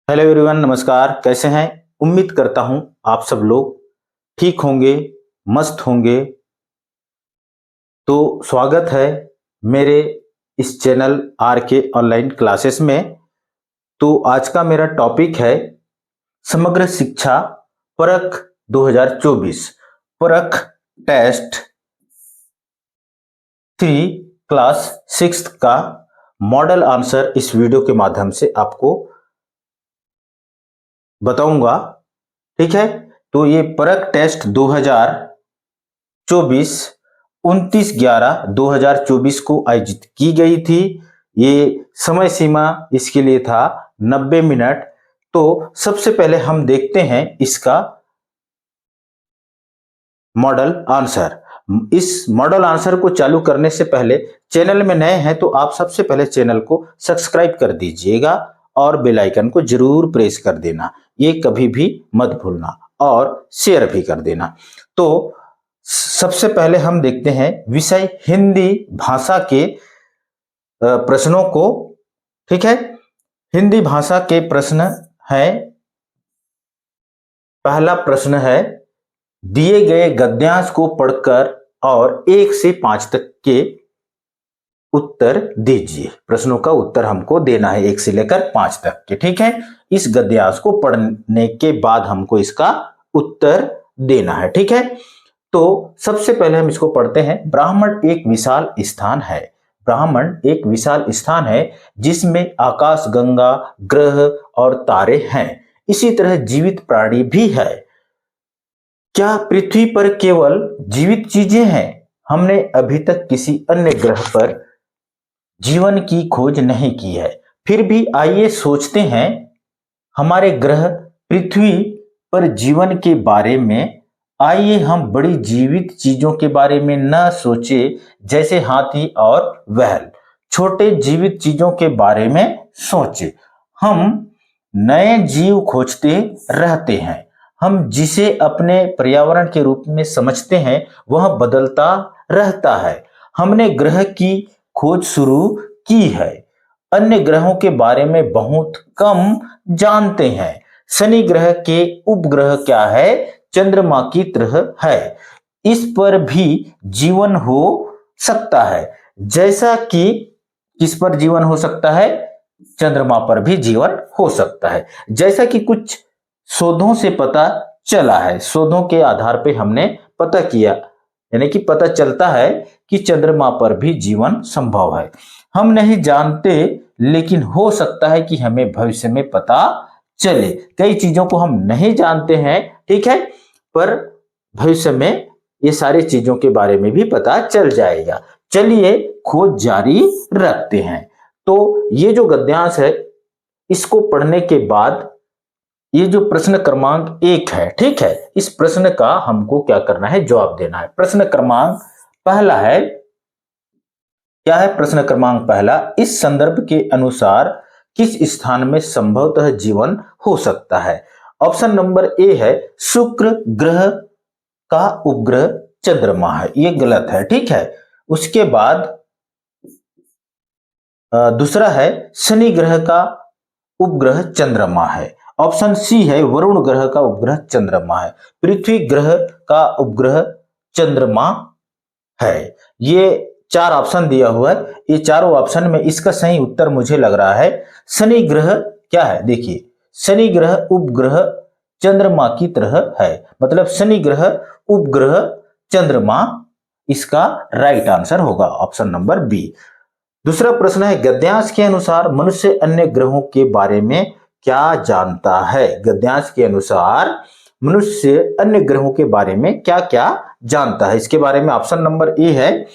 Hello everyone, नमस्कार। कैसे हैं? उम्मीद करता हूं आप सब लोग ठीक होंगे, मस्त होंगे। तो स्वागत है मेरे इस चैनल आर के ऑनलाइन क्लासेस में। तो आज का मेरा टॉपिक है समग्र शिक्षा परख 2024 परख टेस्ट 3 क्लास 6 का मॉडल आंसर इस वीडियो के माध्यम से आपको बताऊंगा। ठीक है, तो ये परख टेस्ट 2024 29/11/2024 को आयोजित की गई थी। ये समय सीमा इसके लिए था 90 मिनट। तो सबसे पहले हम देखते हैं इसका मॉडल आंसर। इस मॉडल आंसर को चालू करने से पहले चैनल में नए हैं तो आप सबसे पहले चैनल को सब्सक्राइब कर दीजिएगा और बेल आइकन को जरूर प्रेस कर देना, ये कभी भी मत भूलना, और शेयर भी कर देना। तो सबसे पहले हम देखते हैं विषय हिंदी भाषा के प्रश्नों को। ठीक है, हिंदी भाषा के प्रश्न है। पहला प्रश्न है, दिए गए गद्यांश को पढ़कर और 1 से 5 तक के उत्तर दीजिए। प्रश्नों का उत्तर हमको देना है 1 से लेकर 5 तक के। ठीक है, इस गद्यांश को पढ़ने के बाद हमको इसका उत्तर देना है। ठीक है, तो सबसे पहले हम इसको पढ़ते हैं। ब्राह्मण एक विशाल स्थान है। ब्राह्मण एक विशाल स्थान है जिसमें आकाश, गंगा, ग्रह और तारे हैं। इसी तरह जीवित प्राणी भी है। क्या पृथ्वी पर केवल जीवित चीजें हैं? हमने अभी तक किसी अन्य ग्रह पर जीवन की खोज नहीं की है। फिर भी आइए सोचते हैं हमारे ग्रह पृथ्वी पर जीवन के बारे में। आइए हम बड़ी जीवित चीजों के बारे में न सोचे, जैसे हाथी और वहल। छोटे जीवित चीजों के बारे में सोचे। हम नए जीव खोजते रहते हैं। हम जिसे अपने पर्यावरण के रूप में समझते हैं वह बदलता रहता है। हमने ग्रह की खोज शुरू की है। अन्य ग्रहों के बारे में बहुत कम जानते हैं। शनि ग्रह के उपग्रह क्या है? चंद्रमा की तरह है। इस पर भी जीवन हो सकता है। जैसा कि किस पर जीवन हो सकता है? चंद्रमा पर भी जीवन हो सकता है, जैसा कि कुछ शोधों से पता चला है। शोधों के आधार पर हमने पता किया, यानी कि पता चलता है कि चंद्रमा पर भी जीवन संभव है। हम नहीं जानते, लेकिन हो सकता है कि हमें भविष्य में पता चले। कई चीजों को हम नहीं जानते हैं, ठीक है, पर भविष्य में ये सारी चीजों के बारे में भी पता चल जाएगा। चलिए खोज जारी रखते हैं। तो ये जो गद्यांश है इसको पढ़ने के बाद ये जो प्रश्न क्रमांक 1 है, ठीक है, इस प्रश्न का हमको क्या करना है? जवाब देना है। प्रश्न क्रमांक पहला है, क्या है प्रश्न क्रमांक पहला? इस संदर्भ के अनुसार किस स्थान में संभवतः जीवन हो सकता है? ऑप्शन नंबर ए है शुक्र ग्रह का उपग्रह चंद्रमा है, ये गलत है। ठीक है, उसके बाद दूसरा है शनि ग्रह का उपग्रह चंद्रमा है। ऑप्शन सी है वरुण ग्रह का उपग्रह चंद्रमा है। पृथ्वी ग्रह का उपग्रह चंद्रमा है। ये 4 ऑप्शन दिया हुआ है। ये चारों ऑप्शन में इसका सही उत्तर मुझे लग रहा है शनि ग्रह। क्या है? देखिए, शनि ग्रह उपग्रह चंद्रमा की तरह है, मतलब शनि ग्रह उपग्रह चंद्रमा इसका राइट आंसर होगा, ऑप्शन नंबर बी। दूसरा प्रश्न है, गद्यांश के अनुसार मनुष्य अन्य ग्रहों के बारे में क्या जानता है? गद्यांश के अनुसार मनुष्य अन्य ग्रहों के बारे में क्या क्या जानता है? इसके बारे में ऑप्शन नंबर ए है।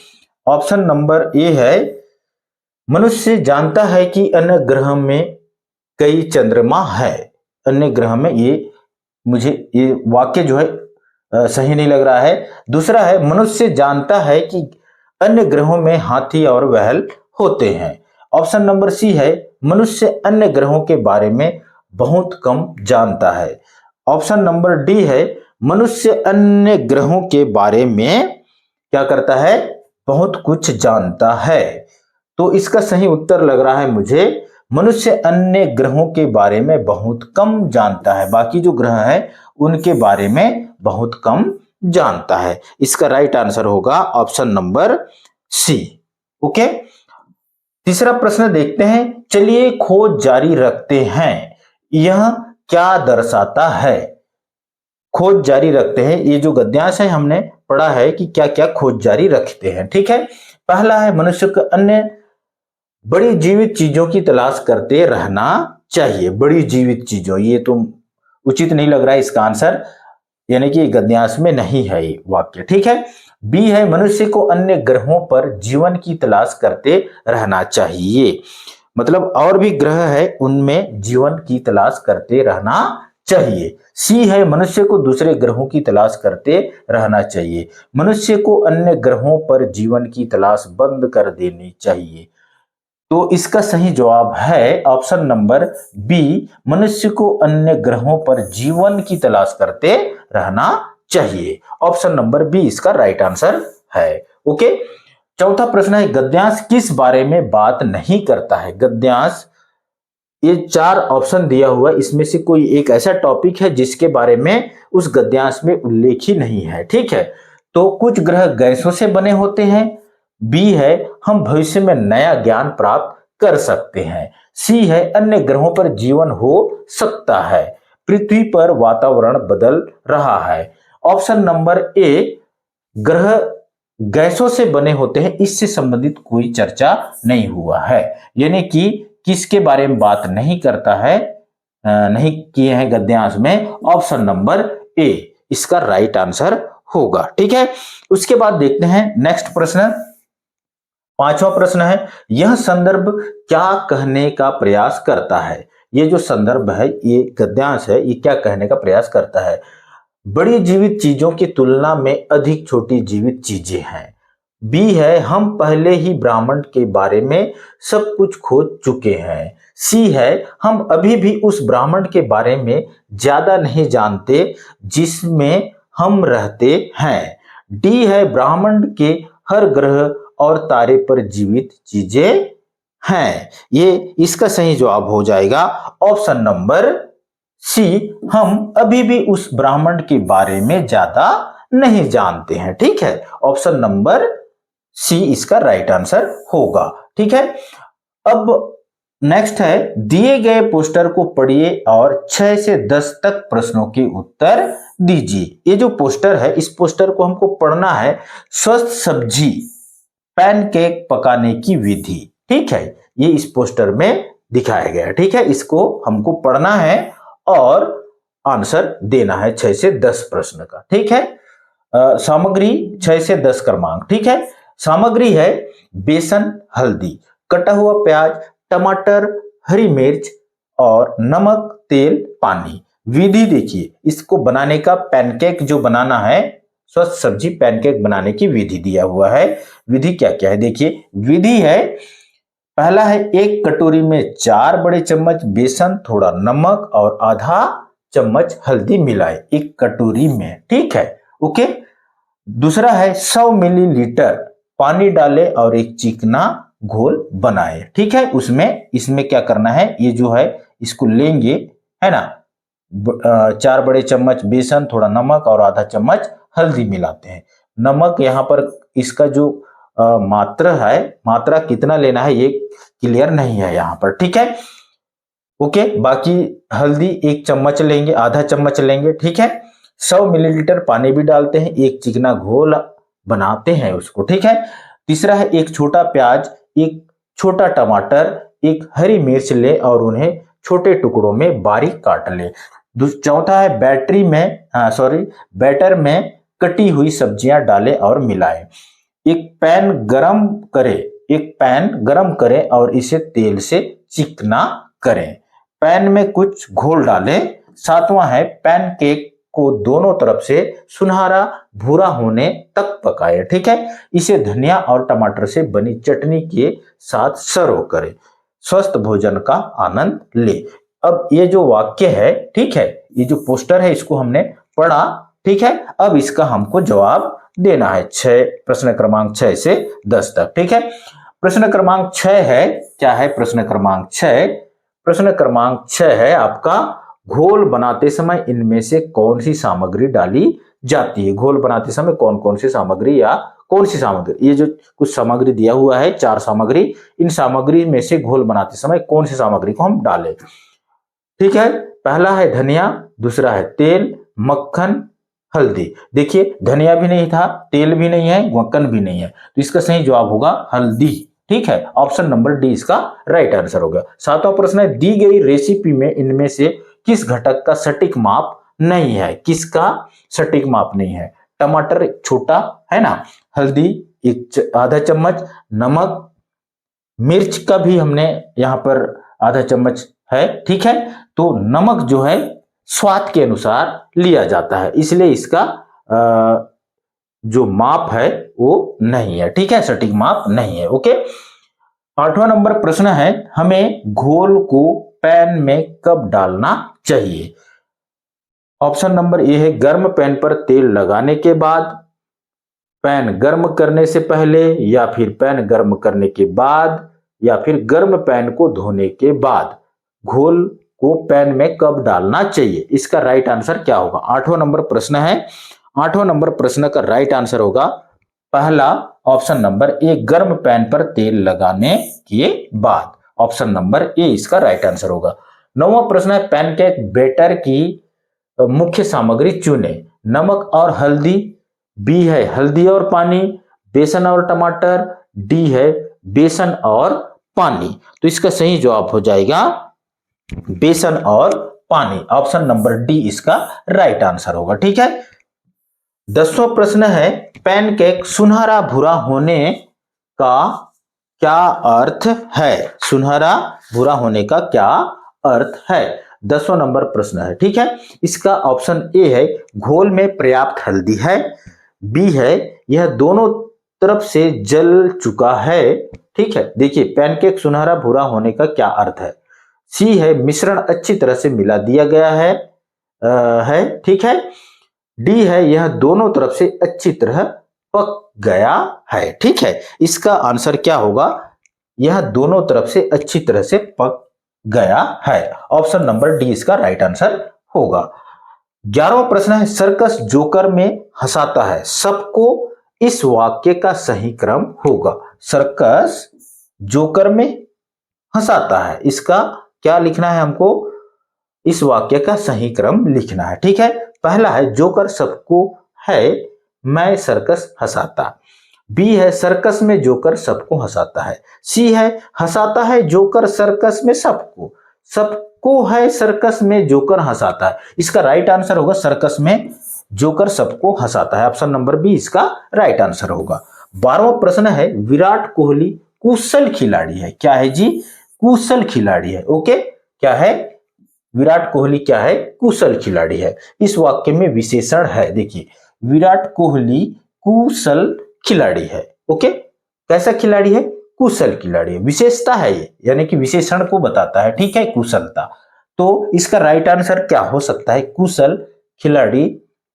ऑप्शन नंबर ए है, मनुष्य जानता है कि अन्य ग्रह में कई चंद्रमा है। अन्य ग्रह में, ये मुझे ये वाक्य जो है सही नहीं लग रहा है। दूसरा है, मनुष्य जानता है कि अन्य ग्रहों में हाथी और वहल होते हैं। ऑप्शन नंबर सी है, मनुष्य अन्य ग्रहों के बारे में बहुत कम जानता है। ऑप्शन नंबर डी है, मनुष्य अन्य ग्रहों के बारे में क्या करता है? बहुत कुछ जानता है। तो इसका सही उत्तर लग रहा है मुझे मनुष्य अन्य ग्रहों के बारे में बहुत कम जानता है। बाकी जो ग्रह हैं उनके बारे में बहुत कम जानता है। इसका राइट आंसर होगा ऑप्शन नंबर सी। ओके, तीसरा प्रश्न देखते हैं। चलिए खोज जारी रखते हैं, यह क्या दर्शाता है? खोज जारी रखते हैं, ये जो गद्यांश है हमने पढ़ा है कि क्या क्या खोज जारी रखते हैं। ठीक है, पहला है मनुष्य को अन्य बड़ी जीवित चीजों की तलाश करते रहना चाहिए। बड़ी जीवित चीजों, ये तो उचित नहीं लग रहा है इसका आंसर, यानी कि गद्यांश में नहीं है ये वाक्य। ठीक है, बी है मनुष्य को अन्य ग्रहों पर जीवन की तलाश करते रहना चाहिए। मतलब और भी ग्रह है उनमें जीवन की तलाश करते रहना चाहिए। सी है मनुष्य को दूसरे ग्रहों की तलाश करते रहना चाहिए। मनुष्य को अन्य ग्रहों पर जीवन की तलाश बंद कर देनी चाहिए। तो इसका सही जवाब है ऑप्शन नंबर बी, मनुष्य को अन्य ग्रहों पर जीवन की तलाश करते रहना चाहिए। ऑप्शन नंबर बी इसका राइट आंसर है। ओके, चौथा प्रश्न है गद्यांश किस बारे में बात नहीं करता है? गद्यांश, ये 4 ऑप्शन दिया हुआ है, इसमें से कोई एक ऐसा टॉपिक है जिसके बारे में उस गद्यांश में उल्लेख ही नहीं है। ठीक है, तो कुछ ग्रह गैसों से बने होते हैं, बी है हम भविष्य में नया ज्ञान प्राप्त कर सकते हैं, सी है अन्य ग्रहों पर जीवन हो सकता है, पृथ्वी पर वातावरण बदल रहा है। ऑप्शन नंबर ए, ग्रह गैसों से बने होते हैं, इससे संबंधित कोई चर्चा नहीं हुआ है, यानी कि किसके बारे में बात नहीं करता है, नहीं किए हैं गद्यांश में। ऑप्शन नंबर ए इसका राइट आंसर होगा। ठीक है, उसके बाद देखते हैं नेक्स्ट प्रश्न। पांचवा प्रश्न है यह संदर्भ क्या कहने का प्रयास करता है? ये जो संदर्भ है, ये गद्यांश है, ये क्या कहने का प्रयास करता है? बड़ी जीवित चीजों की तुलना में अधिक छोटी जीवित चीजें हैं। बी है हम पहले ही ब्रह्मांड के बारे में सब कुछ खोज चुके हैं। सी है हम अभी भी उस ब्रह्मांड के बारे में ज्यादा नहीं जानते जिसमें हम रहते हैं। डी है ब्रह्मांड के हर ग्रह और तारे पर जीवित चीजें हैं। ये इसका सही जवाब हो जाएगा ऑप्शन नंबर सी, हम अभी भी उस ब्रह्मांड के बारे में ज्यादा नहीं जानते हैं। ठीक है, ऑप्शन नंबर सी इसका राइट आंसर होगा। ठीक है, अब नेक्स्ट है दिए गए पोस्टर को पढ़िए और 6 से 10 तक प्रश्नों के उत्तर दीजिए। ये जो पोस्टर है, इस पोस्टर को हमको पढ़ना है, स्वस्थ सब्जी पैनकेक पकाने की विधि। ठीक है, ये इस पोस्टर में दिखाया गया है। ठीक है, इसको हमको पढ़ना है और आंसर देना है 6 से 10 प्रश्न का। ठीक है, सामग्री 6 से 10 क्रमांक। ठीक है, सामग्री है बेसन, हल्दी, कटा हुआ प्याज, टमाटर, हरी मिर्च और नमक, तेल, पानी। विधि देखिए, इसको बनाने का, पैनकेक जो बनाना है, स्वस्थ सब्जी पैनकेक बनाने की विधि दिया हुआ है। विधि क्या क्या है देखिए। विधि है, पहला है 1 कटोरी में 4 बड़े चम्मच बेसन, थोड़ा नमक और आधा चम्मच हल्दी मिलाए 1 कटोरी में। ठीक है, ओके। दूसरा है 100 मिलीलीटर पानी डाले और एक चिकना घोल बनाए। ठीक है, इसमें क्या करना है, ये जो है इसको लेंगे, है ना, 4 बड़े चम्मच बेसन, थोड़ा नमक और आधा चम्मच हल्दी मिलाते हैं। नमक यहाँ पर इसका जो मात्रा है, मात्रा कितना लेना है ये क्लियर नहीं है यहाँ पर। ठीक है, ओके। बाकी हल्दी 1 चम्मच लेंगे, आधा चम्मच लेंगे। ठीक है, 100 मिलीलीटर पानी भी डालते हैं, एक चिकना घोल बनाते हैं उसको। ठीक है, तीसरा है 1 छोटा प्याज, 1 छोटा टमाटर, 1 हरी मिर्च ले और उन्हें छोटे टुकड़ों में बारीक काट ले। चौथा है बैटर में कटी हुई सब्जियां डालें और मिलाएं। एक पैन गरम करें और इसे तेल से चिकना करें। पैन में कुछ घोल डालें। सातवां है पैनकेक को दोनों तरफ से सुनहरा भूरा होने तक पकाएं। ठीक है, इसे धनिया और टमाटर से बनी चटनी के साथ सर्व करें। स्वस्थ भोजन का आनंद ले। अब ये जो वाक्य है, ठीक है, ये जो पोस्टर है इसको हमने पढ़ा। ठीक है, अब इसका हमको जवाब देना है प्रश्न क्रमांक 6 से 10 तक। ठीक है, प्रश्न क्रमांक 6 है, क्या है प्रश्न क्रमांक 6? प्रश्न क्रमांक 6 है आपका, घोल बनाते समय इनमें से कौन सी सामग्री डाली जाती है? घोल बनाते समय कौन कौन सी सामग्री या कौन सी सामग्री, ये जो कुछ सामग्री दिया हुआ है 4 सामग्री, इन सामग्री में से घोल बनाते समय कौन सी सामग्री को हम डालें? ठीक है, पहला है धनिया, दूसरा है तेल, मक्खन, हल्दी। देखिए धनिया भी नहीं था, तेल भी नहीं है, मक्खन भी नहीं है, तो इसका सही जवाब होगा हल्दी। ठीक है, ऑप्शन नंबर डी इसका राइट आंसर होगा। 7वां प्रश्न है, दी गई रेसिपी में इनमें से किस घटक का सटीक माप नहीं है? किसका सटीक माप नहीं है? टमाटर छोटा है ना, हल्दी आधा चम्मच, नमक, मिर्च का भी हमने यहां पर आधा चम्मच है। ठीक है, तो नमक जो है स्वाद के अनुसार लिया जाता है, इसलिए इसका जो माप है वो नहीं है। ठीक है, सटीक माप नहीं है। ओके, 8वां नंबर प्रश्न है, हमें घोल को पैन में कब डालना चाहिए? ऑप्शन नंबर ए है, गर्म पैन पर तेल लगाने के बाद, पैन गर्म करने से पहले, या फिर पैन गर्म करने के बाद, या फिर गर्म पैन को धोने के बाद। घोल को पैन में कब डालना चाहिए? इसका राइट आंसर क्या होगा? 8वां नंबर प्रश्न है, 8वां नंबर प्रश्न का राइट आंसर होगा पहला ऑप्शन नंबर ए, गर्म पैन पर तेल लगाने के बाद। ऑप्शन नंबर ए इसका राइट आंसर होगा। 9वां प्रश्न है, पैनकेक बैटर की मुख्य सामग्री चुने। नमक और हल्दी, बी है हल्दी और पानी, बेसन और टमाटर, डी है बेसन और पानी। तो इसका सही जवाब हो जाएगा बेसन और पानी। ऑप्शन नंबर डी इसका राइट आंसर होगा। ठीक है, 10वां प्रश्न है, पैनकेक सुनहरा भूरा होने का क्या अर्थ है? सुनहरा भूरा होने का क्या अर्थ है? 10वां नंबर प्रश्न है। ठीक है, इसका ऑप्शन ए है, घोल में पर्याप्त हल्दी है, बी है यह दोनों तरफ से जल चुका है। ठीक है, देखिए पैनकेक सुनहरा भूरा होने का क्या अर्थ है? सी है, मिश्रण अच्छी तरह से मिला दिया गया है। ठीक है, डी है, यह दोनों तरफ से अच्छी तरह पक गया है। ठीक है, इसका आंसर क्या होगा? यह दोनों तरफ से अच्छी तरह से पक गया है। ऑप्शन नंबर डी इसका राइट आंसर होगा। 11वां प्रश्न है, सर्कस जोकर में हंसाता है सबको, इस वाक्य का सही क्रम होगा। सर्कस जोकर में हंसाता है, इसका क्या लिखना है हमको? इस वाक्य का सही क्रम लिखना है। ठीक है, पहला है, जोकर सबको है मैं सर्कस हंसाता। बी है, सर्कस में जोकर सबको हंसाता है। सी है, हंसाता है जोकर सर्कस में सबको। सबको है सर्कस में जोकर हंसाता है, इसका राइट आंसर होगा सर्कस में जोकर सबको हंसाता है। ऑप्शन नंबर बी इसका राइट आंसर होगा। 12वां प्रश्न है, विराट कोहली कुशल खिलाड़ी है। क्या है जी? कुशल खिलाड़ी है। ओके, क्या है? विराट कोहली क्या है? कुशल खिलाड़ी है। इस वाक्य में विशेषण है, देखिए विराट कोहली कुशल खिलाड़ी है। ओके, कैसा खिलाड़ी है? कुशल खिलाड़ी है, विशेषता है ये, यानी कि विशेषण को बताता है। ठीक है, कुशलता। तो इसका राइट आंसर क्या हो सकता है? कुशल खिलाड़ी,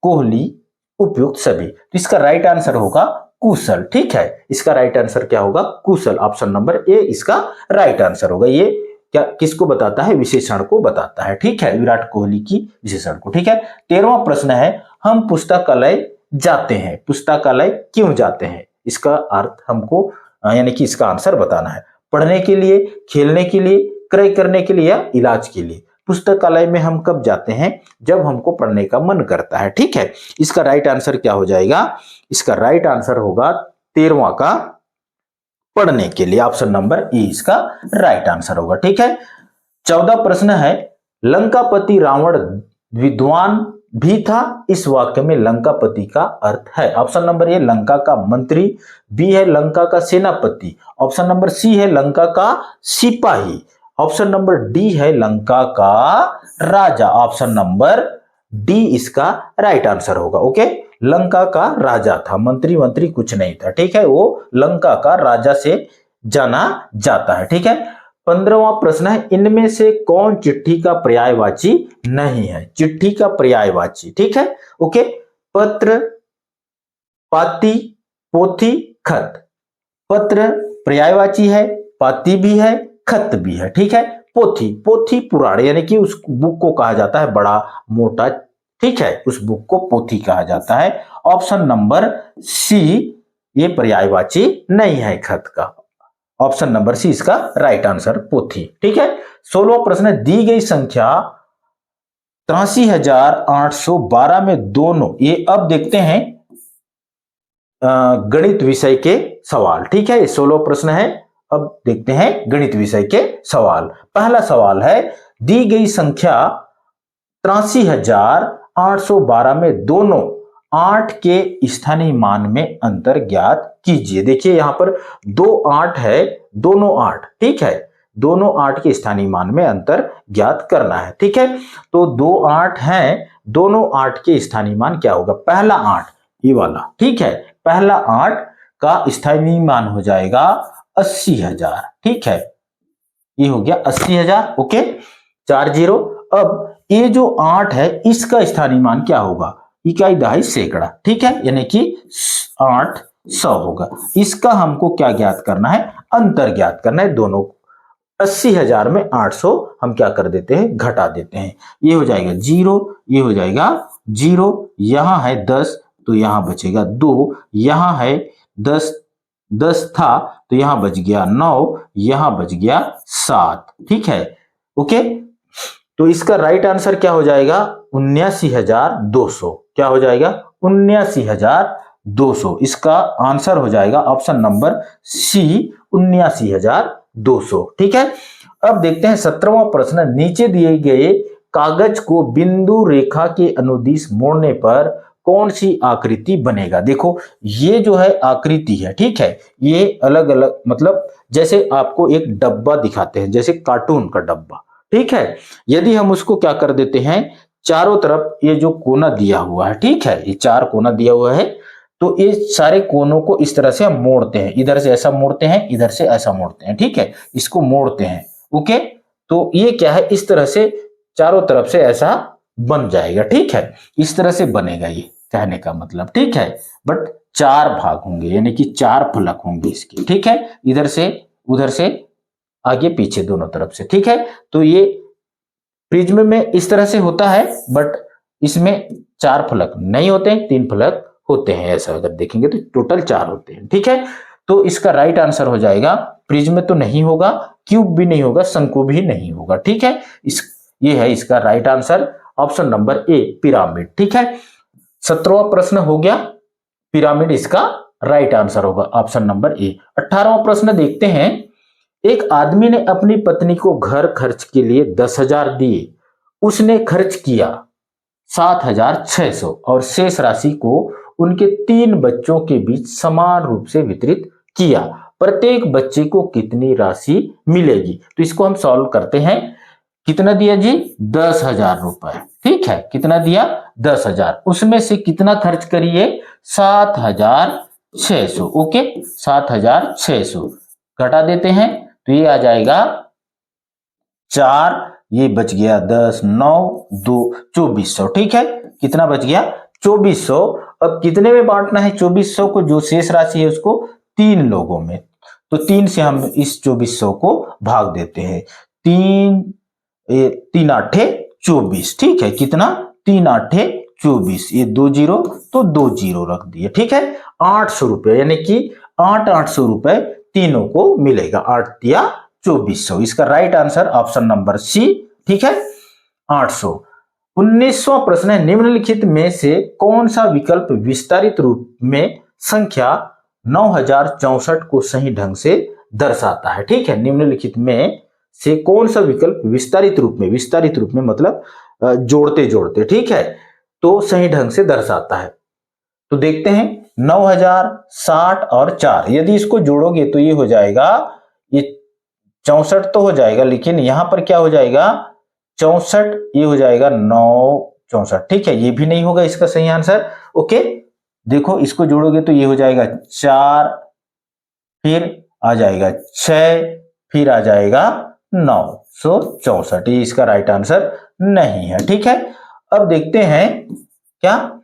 कोहली, उपयुक्त सभी। तो इसका राइट आंसर होगा कुशल। ठीक है, इसका राइट आंसर क्या होगा? कुशल। ऑप्शन नंबर ए इसका राइट आंसर होगा। ये क्या किसको बताता है? विशेषण को बताता है। ठीक है, विराट कोहली की विशेषण को। ठीक है, 13वां प्रश्न है, हम पुस्तकालय जाते हैं, पुस्तकालय क्यों जाते हैं? इसका अर्थ हमको यानी कि इसका आंसर बताना है। पढ़ने के लिए, खेलने के लिए, क्रय करने के लिए, या इलाज के लिए। पुस्तकालय में हम कब जाते हैं? जब हमको पढ़ने का मन करता है। ठीक है, इसका राइट आंसर क्या हो जाएगा? इसका राइट आंसर होगा 13वां का पढ़ने के लिए। ऑप्शन नंबर ए इसका राइट आंसर होगा। ठीक है, 14 प्रश्न है, लंकापति रावण विद्वान भी था, इस वाक्य में लंकापति का अर्थ है। ऑप्शन नंबर ए लंका का मंत्री, बी है लंका का सेनापति, ऑप्शन नंबर सी है लंका का सिपाही, ऑप्शन नंबर डी है लंका का राजा। ऑप्शन नंबर डी इसका राइट आंसर होगा। ओके, लंका का राजा था, मंत्री मंत्री कुछ नहीं था। ठीक है, वो लंका का राजा से जाना जाता है। ठीक है, 15वां प्रश्न है, इनमें से कौन चिट्ठी का पर्यायवाची नहीं है? चिट्ठी का पर्यायवाची। ठीक है, ओके, पत्र, पाती, पोथी, खत। पत्र पर्यायवाची है, पाती भी है, खत भी है। ठीक है, पोथी, पोथी पुराण यानी कि उस बुक को कहा जाता है बड़ा मोटा। ठीक है, उस बुक को पोथी कहा जाता है। ऑप्शन नंबर सी ये पर्यायवाची नहीं है खत का। ऑप्शन नंबर सी इसका राइट आंसर पोथी। ठीक है, 16वां प्रश्न है, दी गई संख्या 83,812 में दोनों, ये अब देखते हैं गणित विषय के सवाल। ठीक है, 16 प्रश्न है, अब देखते हैं गणित विषय के सवाल। पहला सवाल है, दी गई संख्या 83,812 में दोनों 8 के स्थानीय मान में अंतर ज्ञात कीजिए। देखिए यहां पर 2 8 है, दोनों 8। ठीक है, दोनों 8 के स्थानीय मान में अंतर ज्ञात करना है। ठीक है, तो 2 8 हैं, दोनों 8 के स्थानीय मान क्या होगा? पहला 8 ये वाला। ठीक है, पहला 8 का स्थानीय मान हो जाएगा 80,000। ठीक है, ये हो गया 80,000। ओके, 4 0। अब ये जो 8 है इसका स्थानीय मान क्या होगा? इकाई दहाई सैकड़ा। ठीक है, यानी कि 800 होगा। इसका हमको क्या ज्ञात करना है? अंतर ज्ञात करना है दोनों। 80,000 में 800 हम क्या कर देते हैं? घटा देते हैं। ये हो जाएगा 0, ये हो जाएगा 0, यहां है 10 तो यहां बचेगा 2, यहां है 10 10 था तो यहां बच गया 9, यहां बच गया 7। ठीक है, ओके, तो इसका राइट आंसर क्या हो जाएगा? 79,200। क्या हो जाएगा? 79,200। इसका आंसर हो जाएगा ऑप्शन नंबर सी, 79,200। ठीक है, अब देखते हैं 17वां प्रश्न, नीचे दिए गए कागज को बिंदु रेखा के अनुदिश मोड़ने पर कौन सी आकृति बनेगा? देखो ये जो है आकृति है। ठीक है, ये अलग अलग, मतलब जैसे आपको एक डब्बा दिखाते हैं, जैसे कार्टून का डब्बा। ठीक है, यदि हम उसको क्या कर देते हैं, चारों तरफ ये जो कोना दिया हुआ है, ठीक है, ये 4 कोना दिया हुआ है, तो ये सारे कोनों को इस तरह से हम मोड़ते हैं। इधर से ऐसा मोड़ते हैं, इधर से ऐसा मोड़ते हैं। ठीक है, इसको मोड़ते हैं। ओके, तो ये क्या है, इस तरह से चारों तरफ से ऐसा बन जाएगा। ठीक है, इस तरह से बनेगा, ये कहने का मतलब। ठीक है, बट 4 भाग होंगे, यानी कि 4 फलक होंगे इसके। ठीक है, इधर से उधर से आगे पीछे दोनों तरफ से। ठीक है, तो ये प्रिज्म में इस तरह से होता है, बट इसमें 4 फलक नहीं होते हैं, 3 फलक होते हैं। ऐसा अगर देखेंगे तो टोटल 4 होते हैं। ठीक है, तो इसका राइट आंसर हो जाएगा, प्रिज्म तो नहीं होगा, क्यूब भी नहीं होगा, शंकु भी नहीं होगा। ठीक है, ये है इसका right answer, option number A, pyramid. ठीक है, 17वां प्रश्न हो गया, पिरामिड इसका राइट आंसर होगा, ऑप्शन नंबर ए। 18वां प्रश्न देखते हैं, एक आदमी ने अपनी पत्नी को घर खर्च के लिए 10,000 दिए, उसने खर्च किया 7,600 और शेष राशि को उनके 3 बच्चों के बीच समान रूप से वितरित किया। प्रत्येक बच्चे को कितनी राशि मिलेगी? तो इसको हम सॉल्व करते हैं। कितना दिया जी? 10,000 रुपए। ठीक है, कितना दिया? 10,000। उसमें से कितना खर्च करिए? 7,600। ओके, 7,600 घटा देते हैं तो ये आ जाएगा 4, ये बच गया 10, 9, 2, 2400। ठीक है, कितना बच गया? 2400। अब कितने में बांटना है 2400 को? जो शेष राशि है उसको 3 लोगों में, तो 3 से हम इस 2400 को भाग देते हैं। 3 8 24। ठीक है, कितना? 3 8 24। ये 2 0 तो 2 0 रख दिए। ठीक है, 800 रुपए, यानी कि 800 रुपए तीनों को मिलेगा। 8 या 2400। इसका right answer option number C. ठीक है, 800। 19वां प्रश्न है, निम्नलिखित में से कौन सा विकल्प विस्तारित रूप में संख्या 9064 को सही ढंग से दर्शाता है? ठीक है, निम्नलिखित में से कौन सा विकल्प विस्तारित रूप में मतलब जोड़ते जोड़ते, ठीक है, तो सही ढंग से दर्शाता है। तो देखते हैं 9060 और 4, यदि इसको जोड़ोगे तो ये हो जाएगा, ये 64 तो हो जाएगा, लेकिन यहां पर क्या हो जाएगा? 64, ये हो जाएगा 9 64। ठीक है, ये भी नहीं होगा इसका सही आंसर। ओके, देखो इसको जोड़ोगे तो ये हो जाएगा 4, फिर आ जाएगा 6, फिर आ जाएगा 964। ये इसका राइट आंसर नहीं है। ठीक है, अब देखते हैं क्या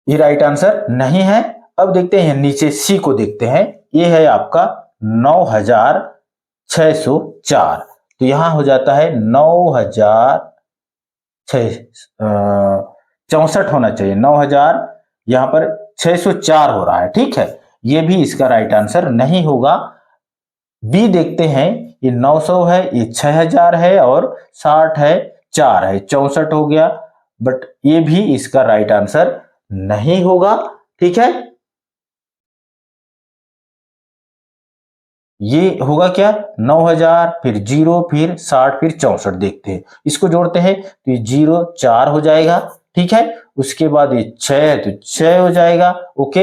ये राइट आंसर नहीं है। अब देखते हैं नीचे सी को देखते हैं, ये है आपका 9604, तो यहां हो जाता है 9064 होना चाहिए, 9000 यहां पर 604 हो रहा है, ठीक है, ये भी इसका राइट आंसर नहीं होगा। बी देखते हैं, ये 900 है, ये 6000 है और 60 है, 4 है, 64 हो गया, बट ये भी इसका राइट आंसर नहीं होगा, ठीक है। ये होगा क्या, 9000 फिर 0 फिर 60 फिर 64, देखते हैं इसको जोड़ते हैं तो ये 0 4 हो जाएगा, ठीक है। उसके बाद ये 6 है तो 6 हो जाएगा, ओके।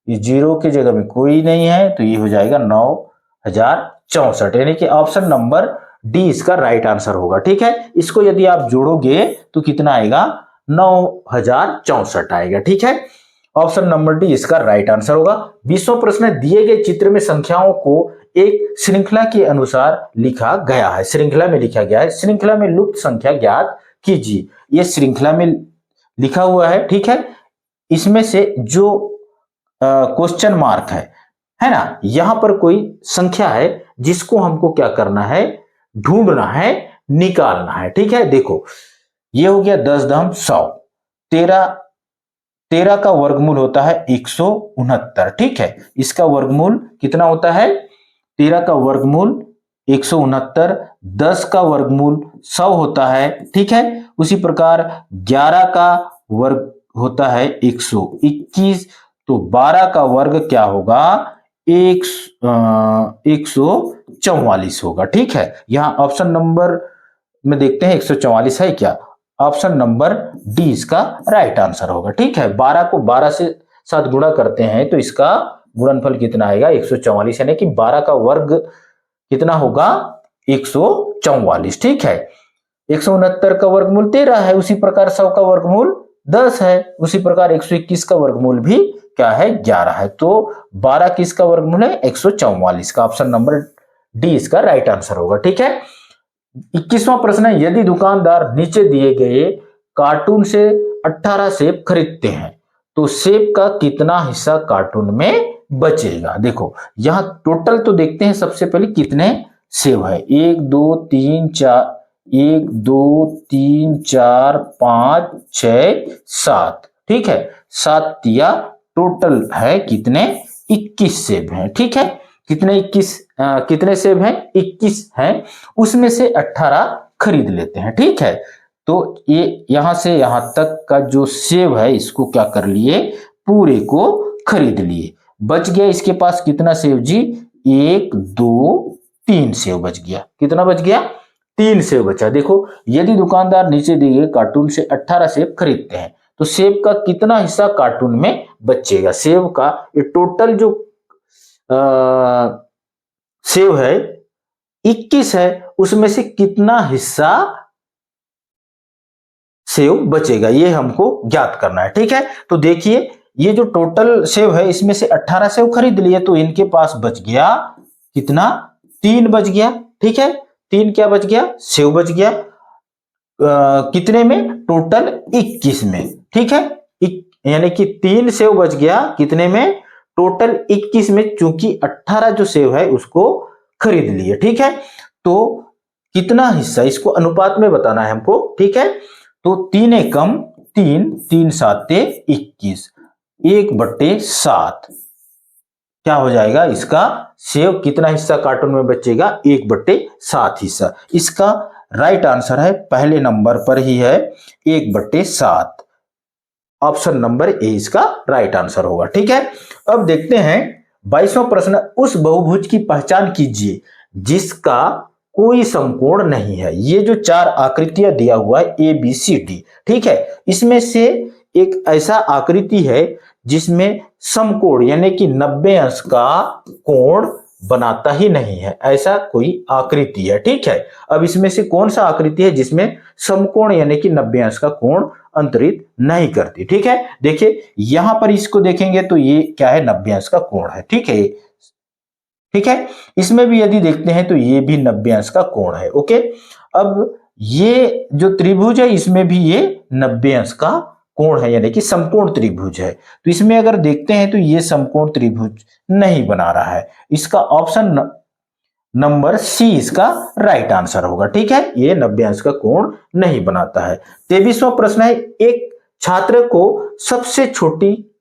ये 0 की जगह में कोई नहीं है तो ये हो जाएगा 9064, यानी कि ऑप्शन नंबर डी इसका राइट आंसर होगा, ठीक है। इसको यदि आप जोड़ोगे तो कितना आएगा, 9064 आएगा, ठीक है। ऑप्शन नंबर डी इसका राइट आंसर होगा। 20वां प्रश्न है, दिए गए चित्र में संख्याओं को एक श्रृंखला के अनुसार लिखा गया है, श्रृंखला में लिखा गया है, श्रृंखला में लुप्त संख्या ज्ञात कीजिए। ये श्रृंखला में लिखा हुआ है, ठीक है। इसमें से जो क्वेश्चन मार्क है ना, यहां पर कोई संख्या है जिसको हमको क्या करना है, ढूंढना है, निकालना है, ठीक है। देखो ये हो गया 10 13, 13 का वर्गमूल होता है 169, ठीक है। इसका वर्गमूल कितना होता है, 13 का वर्गमूल 169, 10 का वर्गमूल 100 होता है, ठीक है। उसी प्रकार 11 का वर्ग होता है 121, तो 12 का वर्ग क्या होगा, 144 होगा, ठीक है। यहां ऑप्शन नंबर में देखते हैं 144 है क्या, ऑप्शन नंबर डी इसका राइट आंसर होगा, ठीक है। 12 को 12 से साथ गुणा करते हैं तो इसका गुणनफल कितना आएगा, 144, यानी कि 12 का वर्ग कितना होगा, 144, ठीक है। 169 का वर्गमूल 13 है, उसी प्रकार 100 का वर्गमूल 10 है, उसी प्रकार 121 का वर्गमूल भी क्या है, 11 है, तो 12 किसका वर्गमूल है, 144 का, ऑप्शन नंबर डी इसका राइट आंसर होगा, ठीक है। 21वां प्रश्न है, यदि दुकानदार नीचे दिए गए कार्टून से 18 सेब खरीदते हैं तो सेब का कितना हिस्सा कार्टून में बचेगा। देखो यहां टोटल तो देखते हैं सबसे पहले कितने सेब है, 1 2 3 4, 1 2 3 4 5 6 7, ठीक है, 7 दिया, टोटल है कितने, 21 सेब हैं, ठीक है। कितने 21 कितने सेब हैं, 21 हैं, उसमें से 18 खरीद लेते हैं, ठीक है। तो ये यहां से यहां तक का जो सेब है इसको क्या कर लिए, पूरे को खरीद लिए, बच गया इसके पास कितना सेब जी, 1 2 3 सेब बच गया, कितना बच गया, 3 सेब बचा। देखो यदि दुकानदार नीचे दिए गए कार्टून से 18 सेब खरीदते हैं तो सेब का कितना हिस्सा कार्टून में बचेगा, सेब का ये टोटल जो सेब है 21 है, उसमें से कितना हिस्सा सेब बचेगा ये हमको ज्ञात करना है, ठीक है। तो देखिए ये जो टोटल सेब है इसमें से 18 सेब खरीद लिए तो इनके पास बच गया कितना, 3 बच गया, ठीक है। 3 क्या बच गया, सेब बच गया, कितने में, टोटल 21 में, ठीक है। यानी कि 3 सेब बच गया कितने में, टोटल 21 में, चूंकि 18 जो सेब है उसको खरीद लिए, ठीक है। तो कितना हिस्सा, इसको अनुपात में बताना है हमको, ठीक है। तो 3 एकम 3, 3 7 21, 1/7 क्या हो जाएगा, इसका सेब कितना हिस्सा कार्टून में बचेगा, 1/7 हिस्सा। इसका राइट आंसर है पहले नंबर पर ही है, 1/7, ऑप्शन नंबर ए इसका राइट आंसर होगा, ठीक है। अब देखते हैं 22वां प्रश्न, उस बहुभुज की पहचान कीजिए जिसका कोई समकोण नहीं है। ये जो 4 आकृतियां दिया हुआ है ए बी सी डी, ठीक है, इसमें से एक ऐसा आकृति है जिसमें समकोण यानी कि 90 अंश का कोण बनाता ही नहीं है, ऐसा कोई आकृति है, ठीक है। अब इसमें से कौन सा आकृति है जिसमें समकोण यानी कि 90 अंश का कोण अंतरित नहीं करती, ठीक है। देखिए यहां पर इसको देखेंगे तो ये क्या है, 90 अंश का कोण है, ठीक है, ठीक है। इसमें भी यदि देखते हैं तो ये भी 90 अंश का कोण है, ओके। अब ये जो त्रिभुज है इसमें भी ये 90 अंश का कोण है यानी कि समकोण त्रिभुज है। तो इसमें अगर देखते हैं तो ये समकोण त्रिभुज नहीं बना रहा है। इसका ऑप्शन नंबर सी इसका राइट आंसर होगा। ठीक है, ये 90 अंश का कोण नहीं बनाता है। 23वां प्रश्न है, एक छात्र को सबसे छोटी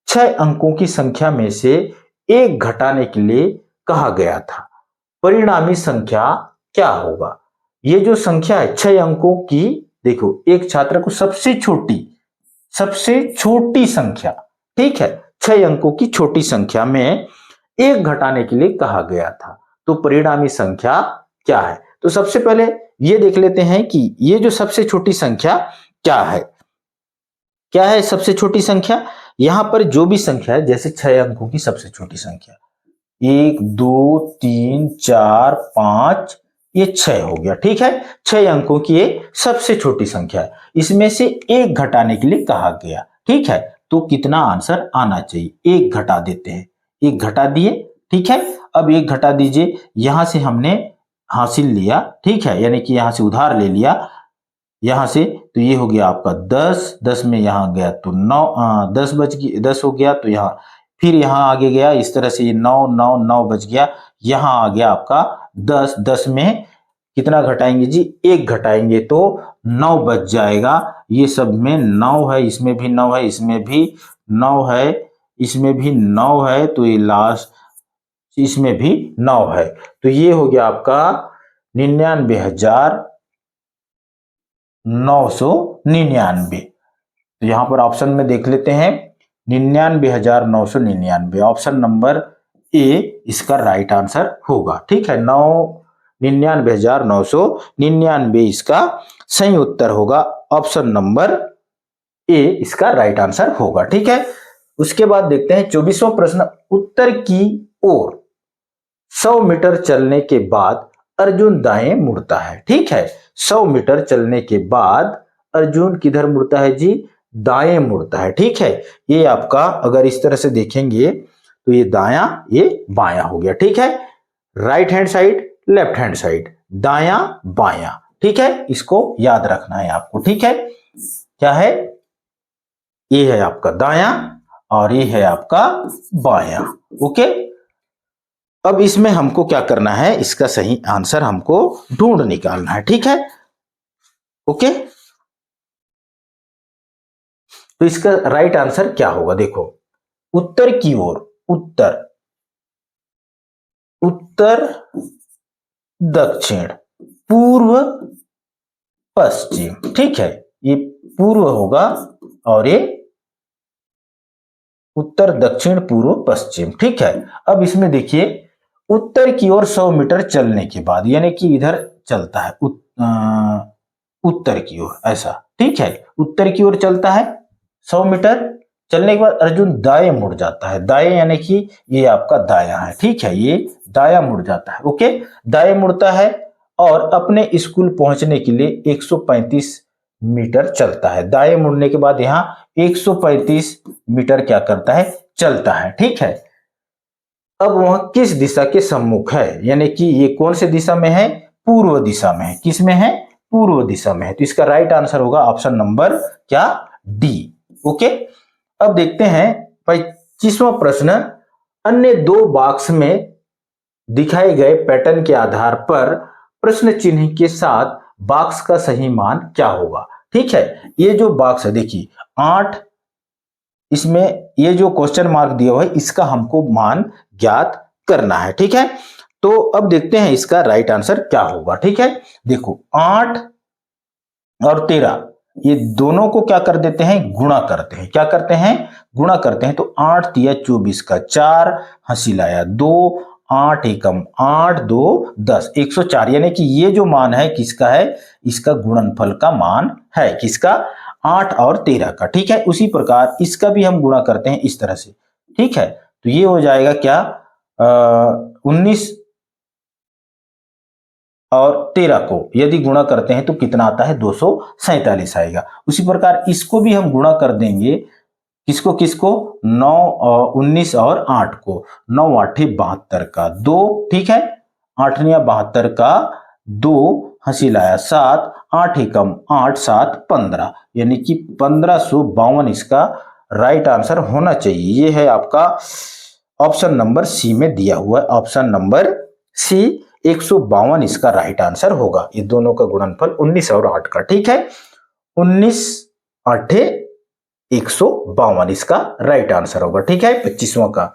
6 अंकों की संख्या में से एक घटाने के लिए कहा गया था, परिणामी संख्या क्या होगा। ये जो संख्या है 6 अंकों की, देखो एक छात्र को सबसे छोटी संख्या, ठीक है, 6 अंकों की छोटी संख्या में एक घटाने के लिए कहा गया था, तो परिणामी संख्या क्या है। तो सबसे पहले ये देख लेते हैं कि ये जो सबसे छोटी संख्या क्या है सबसे छोटी संख्या। यहां पर जो भी संख्या है, जैसे 6 अंकों की सबसे छोटी संख्या 1 2 3 4 5, ये 6 हो गया। ठीक है, 6 अंकों की ये सबसे छोटी संख्या है, इसमें से एक घटाने के लिए कहा गया। ठीक है, तो कितना आंसर आना चाहिए, एक घटा देते हैं, एक घटा दिए। ठीक है, अब एक घटा दीजिए, यहां से हमने हासिल लिया, ठीक है, यानी कि यहां से उधार ले लिया यहां से, तो ये हो गया आपका 10 में यहां गया तो 9, 10 हो गया, तो यहाँ फिर यहां आगे गया, इस तरह से ये 9 बच गया, यहां आ गया आपका 10 में कितना घटाएंगे जी, एक घटाएंगे तो 9 बच जाएगा। ये सब में 9 है, इसमें भी 9 है, इसमें भी 9 है, इसमें भी 9 है, तो ये लास्ट इसमें भी 9 है, तो ये हो गया आपका 99,999। तो यहां पर ऑप्शन में देख लेते हैं 99,999, ऑप्शन नंबर ए इसका राइट आंसर होगा। ठीक है, 99,999 इसका सही उत्तर होगा, ऑप्शन नंबर ए इसका राइट आंसर होगा। ठीक है, उसके बाद देखते हैं 24वां प्रश्न, उत्तर की ओर 100 मीटर चलने के बाद अर्जुन दाएं मुड़ता है। ठीक है, 100 मीटर चलने के बाद अर्जुन किधर मुड़ता है जी, दाएं मुड़ता है। ठीक है, ये आपका अगर इस तरह से देखेंगे तो ये दायां ये बायां हो गया। ठीक है, right hand side left hand side, दायां बायां। ठीक है, इसको याद रखना है आपको। ठीक है, क्या है, ये है आपका दायां और ये है आपका बायां। ओके, अब इसमें हमको क्या करना है, इसका सही आंसर हमको ढूंढ निकालना है। ठीक है, ओके, तो इसका राइट आंसर क्या होगा, देखो उत्तर की ओर, उत्तर दक्षिण पूर्व पश्चिम। ठीक है, ये पूर्व होगा और ये उत्तर दक्षिण पूर्व पश्चिम। ठीक है, अब इसमें देखिए उत्तर की ओर 100 मीटर चलने के बाद, यानी कि इधर चलता है उत्तर की ओर, ऐसा। ठीक है, उत्तर की ओर चलता है 100 मीटर चलने के बाद अर्जुन दाएं मुड़ जाता है, दाएं यानी कि ये आपका दायां है। ठीक है, ये दायां मुड़ जाता है। ओके, दाएं मुड़ता है और अपने स्कूल पहुंचने के लिए 135 मीटर चलता है। दाएं मुड़ने के बाद यहाँ 135 मीटर क्या करता है, चलता है। ठीक है, अब वह किस दिशा के सम्मुख है, यानी कि ये कौन से दिशा में है, पूर्व दिशा में है। किस में है, पूर्व दिशा में है, तो इसका राइट आंसर होगा ऑप्शन नंबर क्या, डी। ओके, अब देखते हैं 25वां प्रश्न, अन्य 2 बॉक्स में दिखाए गए पैटर्न के आधार पर प्रश्न चिन्ह के साथ बॉक्स का सही मान क्या होगा। ठीक है, ये जो बॉक्स है देखिए 8, इसमें ये जो क्वेश्चन मार्क दिया हुआ है, इसका हमको मान ज्ञात करना है। ठीक है, तो अब देखते हैं इसका राइट आंसर क्या होगा। ठीक है, देखो 8 और 13 ये दोनों को क्या कर देते हैं, गुणा करते हैं। क्या करते हैं, गुणा करते हैं, तो 8 तिया 24 का 4, हंसी लाया 2, 8 एकम 8, 2 10, 104, यानी कि ये जो मान है किसका है, इसका गुणनफल का मान है, किसका, 8 और 13 का। ठीक है, उसी प्रकार इसका भी हम गुणा करते हैं इस तरह से। ठीक है, तो ये हो जाएगा क्या, 19 और 13 को यदि गुणा करते हैं तो कितना आता है, 247 आएगा। उसी प्रकार इसको भी हम गुणा कर देंगे, किसको किसको, 9 और 19 और 8 को, 9 8 72 का 2, ठीक है, 8 72 का 2, हंसी लाया 7, 8 एकम 8, 7 15, यानी कि 1552 इसका राइट आंसर होना चाहिए। ये है आपका ऑप्शन नंबर सी में दिया हुआ है। ऑप्शन नंबर सी 152 इसका राइट आंसर होगा। ये दोनों का गुणनफल 19 और 8 का, ठीक है। 19 आठे 152 इसका राइट आंसर होगा, ठीक है। 25वां का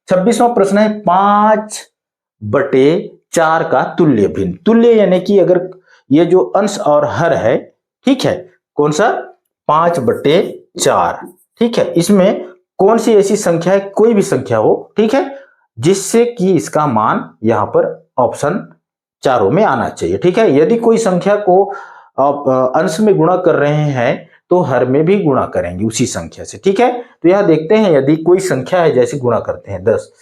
26वां प्रश्न है 5/4 का तुल्य भिन्न। तुल्य यानी कि अगर ये जो अंश और हर है, ठीक है, कौन सा 5/4, ठीक है, इसमें कौन सी ऐसी संख्या है, कोई भी संख्या हो, ठीक है, जिससे कि इसका मान यहां पर ऑप्शन चारों में आना चाहिए, ठीक है। यदि कोई संख्या को आप अंश में गुणा कर रहे हैं तो हर में भी गुणा करेंगे उसी संख्या से, ठीक है। तो यहां देखते हैं, यदि कोई संख्या है, जैसे गुणा करते हैं 10,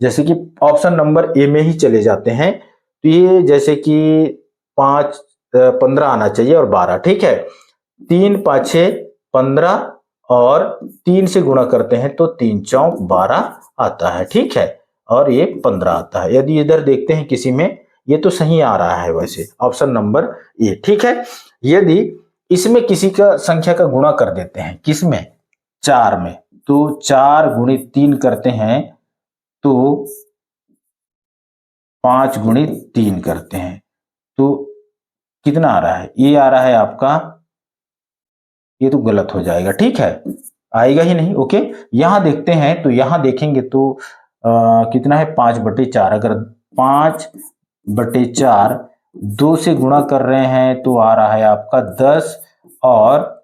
जैसे कि ऑप्शन नंबर ए में ही चले जाते हैं, तो ये जैसे कि 5 15 आना चाहिए और 12, ठीक है। 3 5 6 15 और 3 से गुणा करते हैं तो 3 चौक 12 आता है, ठीक है, और ये 15 आता है। यदि इधर देखते हैं किसी में, ये तो सही आ रहा है वैसे, ऑप्शन नंबर ए, ठीक है। यदि इसमें किसी का संख्या का गुणा कर देते हैं, किसमें 4 में, तो 4 गुणित 3 करते हैं तो 5 गुणित 3 करते हैं तो कितना आ रहा है, ये आ रहा है आपका, ये तो गलत हो जाएगा, ठीक है, आएगा ही नहीं। ओके, यहां देखते हैं तो यहां देखेंगे तो कितना है 5/4। अगर 5/4 2 से गुणा कर रहे हैं तो आ रहा है आपका 10, और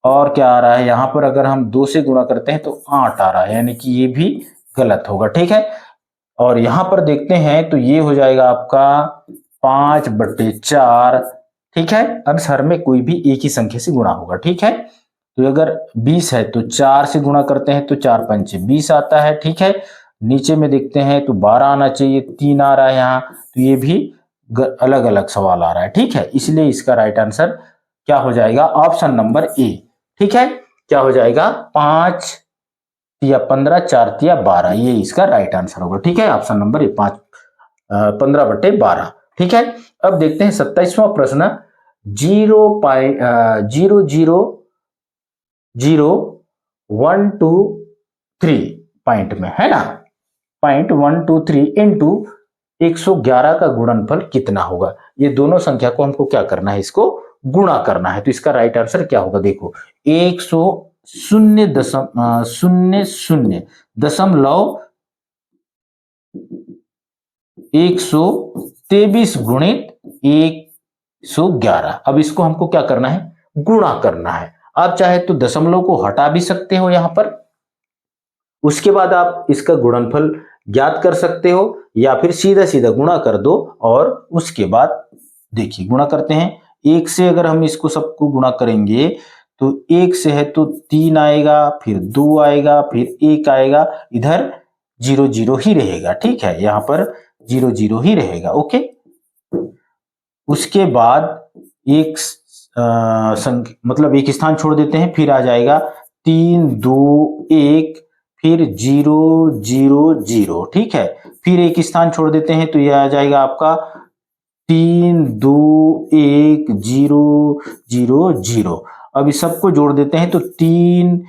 क्या आ रहा है यहां पर, अगर हम 2 से गुणा करते हैं तो 8 आ रहा है, यानी कि ये भी गलत होगा, ठीक है। और यहां पर देखते हैं तो ये हो जाएगा आपका 5/4, ठीक है। अंश हर में कोई भी एक ही संख्या से गुणा होगा, ठीक है। तो अगर 20 है तो 4 से गुणा करते हैं तो 4 पंचे 20 आता है, ठीक है। नीचे में देखते हैं तो 12 आना चाहिए, 3 आ रहा है यहाँ, तो ये भी अलग अलग सवाल आ रहा है, ठीक है। इसलिए इसका राइट आंसर क्या हो जाएगा, ऑप्शन नंबर ए, ठीक है। क्या हो जाएगा, 5 या 15, 4 या 12, ये इसका राइट आंसर होगा, ठीक है। ऑप्शन नंबर ए 15/12, ठीक है। अब देखते हैं 27वां प्रश्न, 0.00123 पॉइंट में है ना, 0.123 इंटू 111 का गुणनफल कितना होगा। ये दोनों संख्या को हमको क्या करना है, इसको गुणा करना है। तो इसका राइट आंसर क्या होगा, देखो 123 गुणित 111। अब इसको हमको क्या करना है, गुणा करना है। आप चाहे तो दशमलव को हटा भी सकते हो यहां पर, उसके बाद आप इसका गुणनफल ज्ञात कर सकते हो, या फिर सीधा सीधा गुणा कर दो और उसके बाद देखिए गुणा करते हैं। 1 से अगर हम इसको सबको गुणा करेंगे तो 1 से है तो 3 आएगा, फिर 2 आएगा, फिर 1 आएगा, इधर 0 0 ही रहेगा, ठीक है, यहां पर 0 0 ही रहेगा। ओके, उसके बाद एक मतलब एक स्थान छोड़ देते हैं, फिर आ जाएगा 3 2 1, फिर 0 0 0, ठीक है। फिर एक स्थान छोड़ देते हैं तो यह आ जाएगा आपका 3 2 1 0 0 0। अब इस सबको जोड़ देते हैं तो 3,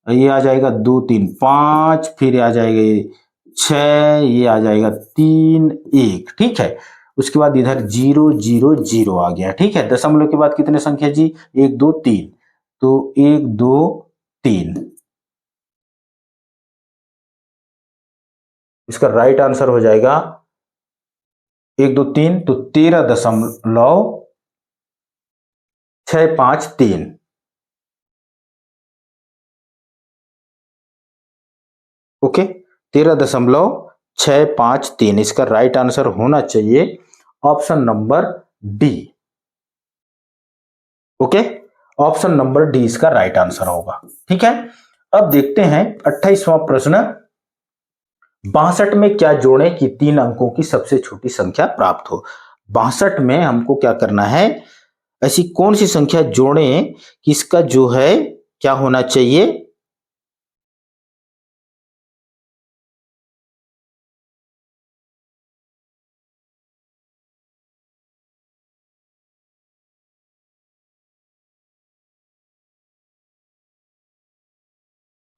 ये आ जाएगा 2 3 5, फिर आ जाएगा 6, ये आ जाएगा 3 1, ठीक है। उसके बाद इधर 0 0 0 आ गया, ठीक है। दशमलव के बाद कितने संख्या जी, 1 2 3, तो 1 2 3, इसका राइट आंसर हो जाएगा 1 2 3, तो 13.653। ओके, 13.653 इसका राइट आंसर होना चाहिए, option number D. Okay, option number D इसका राइट आंसर होगा, ठीक है। अब देखते हैं 28वां प्रश्न, 62 में क्या जोड़ें कि 3 अंकों की सबसे छोटी संख्या प्राप्त हो। 62 में हमको क्या करना है, ऐसी कौन सी संख्या जोड़ें कि इसका जो है क्या होना चाहिए,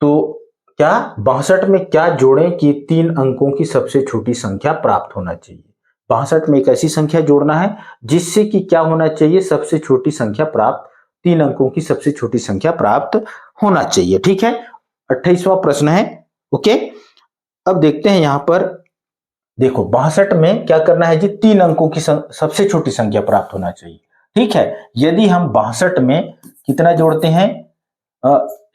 तो क्या 62 में क्या जोड़ें कि 3 अंकों की सबसे छोटी संख्या प्राप्त होना चाहिए। 62 में एक ऐसी संख्या जोड़ना है जिससे कि क्या होना चाहिए, सबसे छोटी संख्या प्राप्त, 3 अंकों की सबसे छोटी संख्या प्राप्त होना चाहिए। ठीक है, 28वां प्रश्न है। ओके, अब देखते हैं यहां पर, देखो 62 में क्या करना है जी, 3 अंकों की सबसे छोटी संख्या प्राप्त होना चाहिए। ठीक है, यदि हम 62 में कितना जोड़ते हैं,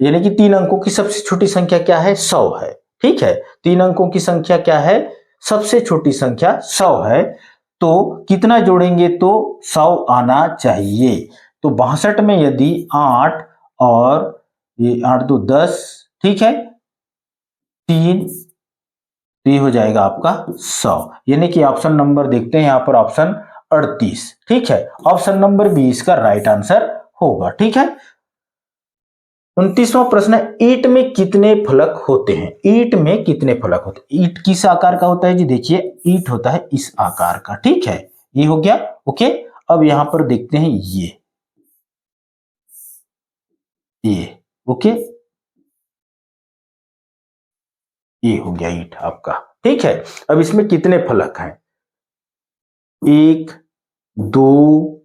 यानी कि 3 अंकों की सबसे छोटी संख्या क्या है, 100 है। ठीक है, 3 अंकों की संख्या क्या है, सबसे छोटी संख्या 100 है। तो कितना जोड़ेंगे, तो 100 आना चाहिए। तो 62 में यदि 8 और ये 8 2 10, ठीक है, 3, तो ये हो जाएगा आपका 100, यानी कि ऑप्शन नंबर देखते हैं यहां पर, ऑप्शन 38। ठीक है, ऑप्शन नंबर बी इसका राइट आंसर होगा। ठीक है, 29वां प्रश्न है, ईंट में कितने फलक होते हैं। ईंट में कितने फलक होते हैं। ईंट किस आकार का होता है जी, देखिए ईंट होता है इस आकार का। ठीक है, ये हो गया। ओके, अब यहां पर देखते हैं ये ओके, ये हो गया ईंट आपका। ठीक है, अब इसमें कितने फलक हैं, 1 2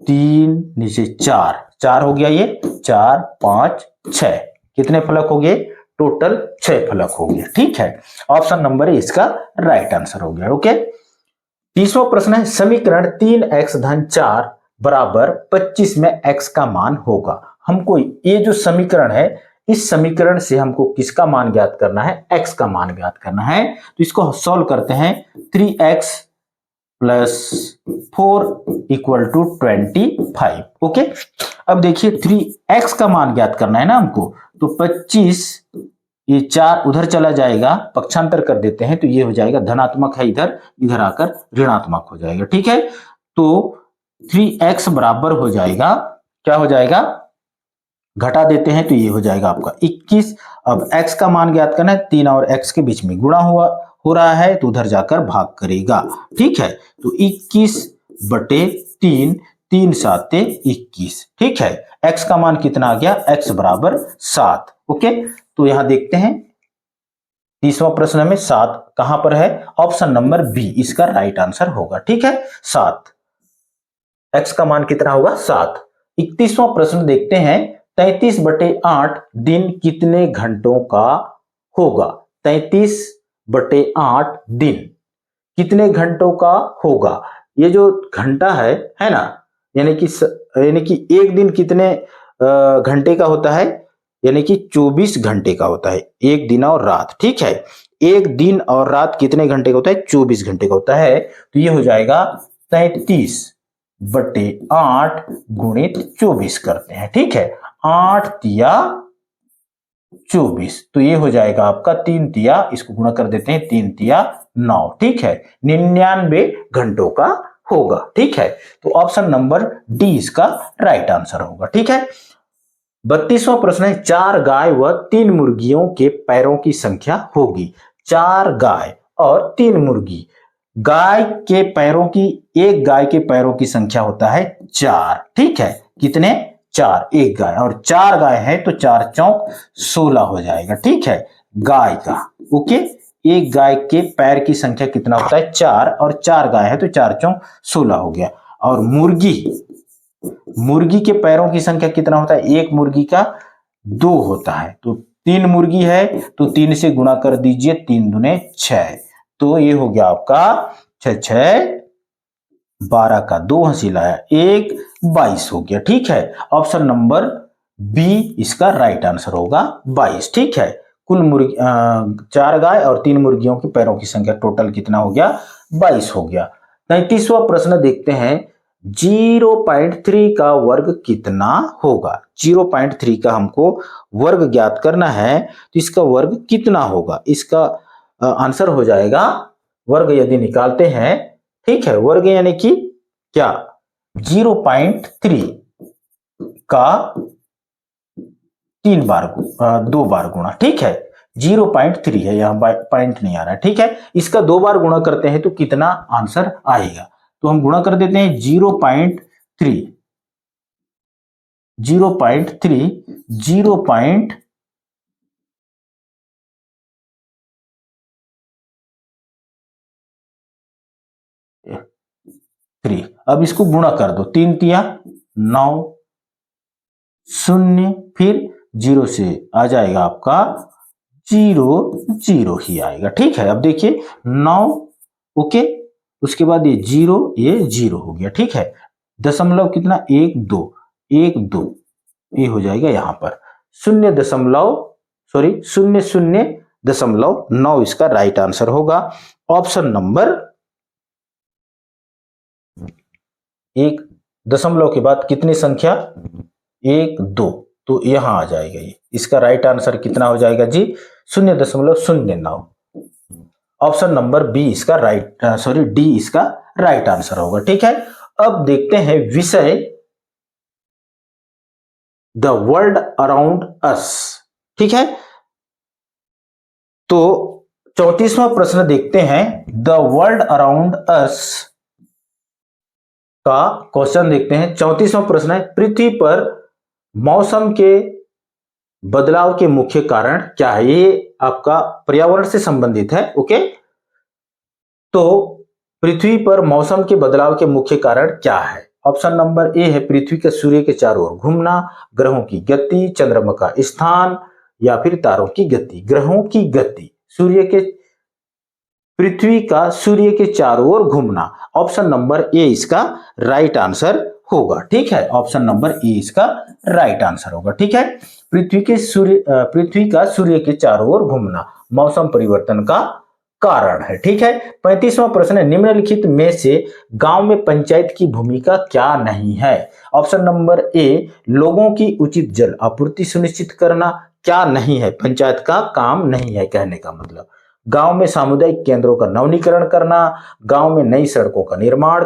3, नीचे 4, 4 हो गया, ये 4 5 6, कितने फलक हो गए, टोटल 6 फलक हो गए। ठीक है, ऑप्शन नंबर ए इसका राइट आंसर हो गया। ओके, 30वां प्रश्न है, समीकरण 3x धन 4 बराबर 25 में x का मान होगा। हमको ये जो समीकरण है, इस समीकरण से हमको किसका मान ज्ञात करना है, x का मान ज्ञात करना है। तो इसको सॉल्व करते हैं, 3x plus 4 equal to 25। Okay, अब देखिए 3x का मान ज्ञात करना है ना हमको, तो 25, ये 4 उधर चला जाएगा, पक्षांतर कर देते हैं, तो ये हो जाएगा धनात्मक है इधर, इधर आकर ऋणात्मक हो जाएगा। ठीक है, तो 3x बराबर हो जाएगा, क्या हो जाएगा, घटा देते हैं, तो ये हो जाएगा आपका 21। अब x का मान ज्ञात करना है, 3 और x के बीच में गुणा हुआ हो रहा है, तो उधर जाकर भाग करेगा। ठीक है, तो 21/3, 3 7 21। ठीक है, x का मान कितना आ गया, x बराबर 7। ओके, तो यहां देखते हैं 30वां प्रश्न में 7 कहां पर है, ऑप्शन नंबर बी इसका राइट आंसर होगा। ठीक है, 7, x का मान कितना होगा, 7। 31वां प्रश्न देखते हैं, 33/8 दिन कितने घंटों का होगा। 33/8 दिन कितने घंटों का होगा। ये जो घंटा है ना, यानी कि एक दिन कितने घंटे का होता है, यानी कि 24 घंटे का होता है, एक दिन और रात। ठीक है, एक दिन और रात कितने घंटे का होता है, 24 घंटे का होता है। तो ये हो जाएगा 33/8 गुणित 24 करते हैं। ठीक है, 8 तिया 24, तो ये हो जाएगा आपका 3 तिया, इसको गुणा कर देते हैं, 3 तिया 9। ठीक है, 99 घंटों का होगा। ठीक है, तो ऑप्शन नंबर डी इसका राइट आंसर होगा। ठीक है, 32वां प्रश्न है, 4 गाय व 3 मुर्गियों के पैरों की संख्या होगी। 4 गाय और 3 मुर्गी, गाय के पैरों की, एक गाय के पैरों की संख्या होता है 4। ठीक है, कितने, 4, एक गाय, और 4 गाय है तो 4 चौक 16 हो जाएगा। ठीक है, गाय का। ओके, एक गाय के पैर की संख्या कितना होता है, 4, और 4 गाय है तो 4 चौक 16 हो गया। और मुर्गी के पैरों की संख्या कितना होता है, एक मुर्गी का 2 होता है, तो 3 मुर्गी है तो 3 से गुणा कर दीजिए, 3 दूने 6, तो ये हो गया आपका 6 6 12 का 2 हंसी लाया 1, 22 हो गया। ठीक है, ऑप्शन नंबर बी इसका राइट आंसर होगा, 22। ठीक है, कुल मुर्गी 4 गाय और 3 मुर्गियों के पैरों की संख्या टोटल कितना हो गया, 22 हो गया। 33वां प्रश्न देखते हैं, 0.3 का वर्ग कितना होगा। 0.3 का हमको वर्ग ज्ञात करना है, तो इसका वर्ग कितना होगा, इसका आंसर हो जाएगा, वर्ग यदि निकालते हैं, ठीक है, वर्ग यानी कि क्या, 0.3 का 3 बार 2 बार गुणा। ठीक है, 0.3 है, यहां पॉइंट नहीं आ रहा है। ठीक है, इसका 2 बार गुणा करते हैं तो कितना आंसर आएगा, तो हम गुणा कर देते हैं, 0.3 0.3 3। अब इसको गुणा कर दो, 3 तिया 9, 0, फिर 0 से आ जाएगा आपका 0 0 ही आएगा। ठीक है, अब देखिए 9, ओके, उसके बाद ये 0 हो गया। ठीक है, दशमलव कितना 1 2 1 2 ये हो जाएगा यहां पर 0.9 इसका राइट आंसर होगा। ऑप्शन नंबर 1 दशमलव के बाद कितनी संख्या 1 2, तो यहां आ जाएगा ये। इसका राइट आंसर कितना हो जाएगा जी 0.09। ऑप्शन नंबर बी इसका डी इसका राइट आंसर होगा। ठीक है, अब देखते हैं विषय द वर्ल्ड अराउंड अस। ठीक है, तो 34वां प्रश्न देखते हैं। द वर्ल्ड अराउंड अस का क्वेश्चन देखते हैं। 34वां प्रश्न है, पृथ्वी पर मौसम के बदलाव के मुख्य कारण क्या है। ये आपका पर्यावरण से संबंधित है। ओके, तो पृथ्वी पर मौसम के बदलाव के मुख्य कारण क्या है। ऑप्शन नंबर ए है पृथ्वी के सूर्य के चारों ओर घूमना, ग्रहों की गति, चंद्रमा का स्थान, या फिर तारों की गति। ग्रहों की गति, पृथ्वी का सूर्य के चारों ओर घूमना। ऑप्शन नंबर ए इसका राइट आंसर होगा। ठीक है, ऑप्शन नंबर ए इसका राइट आंसर होगा। ठीक है, पृथ्वी का सूर्य के चारों ओर घूमना मौसम परिवर्तन का कारण है। ठीक है, 35वां प्रश्न है, निम्नलिखित में से गांव में पंचायत की भूमिका क्या नहीं है। ऑप्शन नंबर ए लोगों की उचित जल आपूर्ति सुनिश्चित करना क्या नहीं है, पंचायत का काम नहीं है कहने का मतलब। गांव में सामुदायिक केंद्रों का नवीनीकरण करना, गांव में नई सड़कों का निर्माण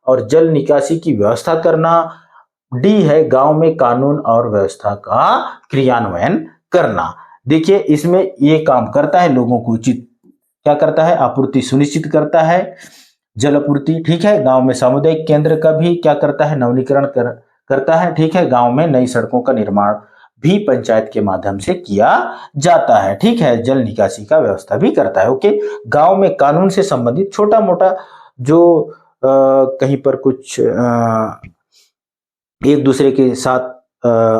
और जल निकासी की व्यवस्था करना। डी है गांव में कानून और व्यवस्था का क्रियान्वयन करना। देखिए इसमें ये काम करता है, लोगों को उचित क्या करता है, आपूर्ति सुनिश्चित करता है, जल आपूर्ति। ठीक है, गांव में सामुदायिक केंद्र का भी क्या करता है, नवीनीकरण करता है। ठीक है, गांव में नई सड़कों का निर्माण भी पंचायत के माध्यम से किया जाता है। ठीक है, जल निकासी का व्यवस्था भी करता है। ओके, गांव में कानून से संबंधित छोटा मोटा जो कहीं पर कुछ एक दूसरे के साथ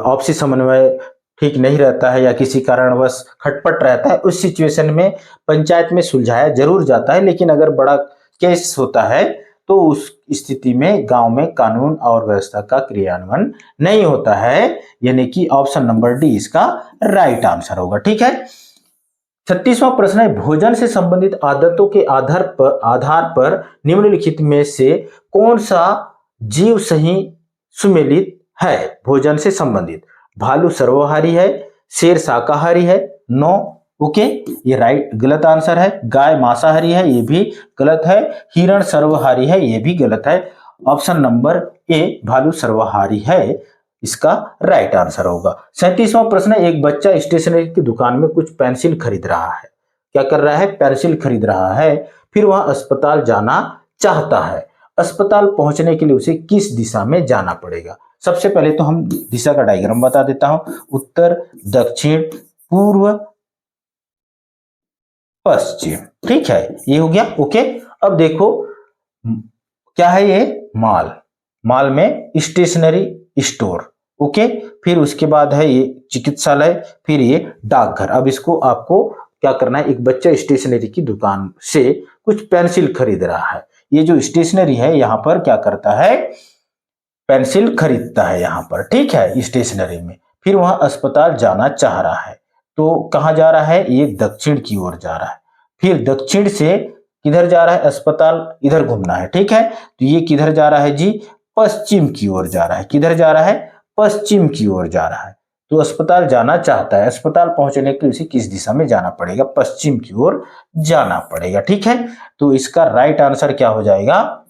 आपसी समन्वय ठीक नहीं रहता है या किसी कारणवश खटपट रहता है, उस सिचुएशन में पंचायत में सुलझाया जरूर जाता है। लेकिन अगर बड़ा केस होता है तो उस स्थिति में गांव में कानून और व्यवस्था का क्रियान्वयन नहीं होता है, यानी कि ऑप्शन नंबर डी इसका राइट आंसर होगा। ठीक है, 36वां प्रश्न है, भोजन से संबंधित आदतों के आधार पर निम्नलिखित में से कौन सा जीव सही सुमेलित है। भोजन से संबंधित, भालू सर्वाहारी है, शेर शाकाहारी है, 9। ओके, ये राइट गलत आंसर है। गाय मांसाहारी है, ये भी गलत है। हिरण सर्वाहारी है, ये भी गलत है। ऑप्शन नंबर ए भालू सर्वाहारी है इसका राइट आंसर होगा। 37वां प्रश्न है, एक बच्चा स्टेशनरी की दुकान में कुछ पेंसिल खरीद रहा है। क्या कर रहा है, पेंसिल खरीद रहा है। फिर वह अस्पताल जाना चाहता है। अस्पताल पहुंचने के लिए उसे किस दिशा में जाना पड़ेगा। सबसे पहले तो हम दिशा का डायग्राम बता देता हूं, उत्तर, दक्षिण, पूर्व, पश्चिम। ठीक है, ये हो गया। ओके, अब देखो क्या है ये, माल में स्टेशनरी स्टोर। ओके, फिर उसके बाद है ये चिकित्सालय, फिर ये डाकघर। अब इसको आपको क्या करना है, एक बच्चा स्टेशनरी की दुकान से कुछ पेंसिल खरीद रहा है। ये जो स्टेशनरी है यहां पर क्या करता है, पेंसिल खरीदता है यहां पर। ठीक है, स्टेशनरी में। फिर वह अस्पताल जाना चाह रहा है, तो कहां जा रहा है, ये दक्षिण की ओर जा रहा है। फिर दक्षिण से किधर जा रहा है, अस्पताल इधर घूमना है। ठीक है, तो ये किधर जा रहा है जी, पश्चिम की ओर जा रहा है। किधर जा रहा है, पश्चिम की ओर जा रहा है। तो अस्पताल जाना चाहता है, अस्पताल पहुंचने के लिए उसे किस दिशा में जाना पड़ेगा, पश्चिम की ओर जाना पड़ेगा। ठीक है, तो इसका राइट आंसर क्या हो जाएगा,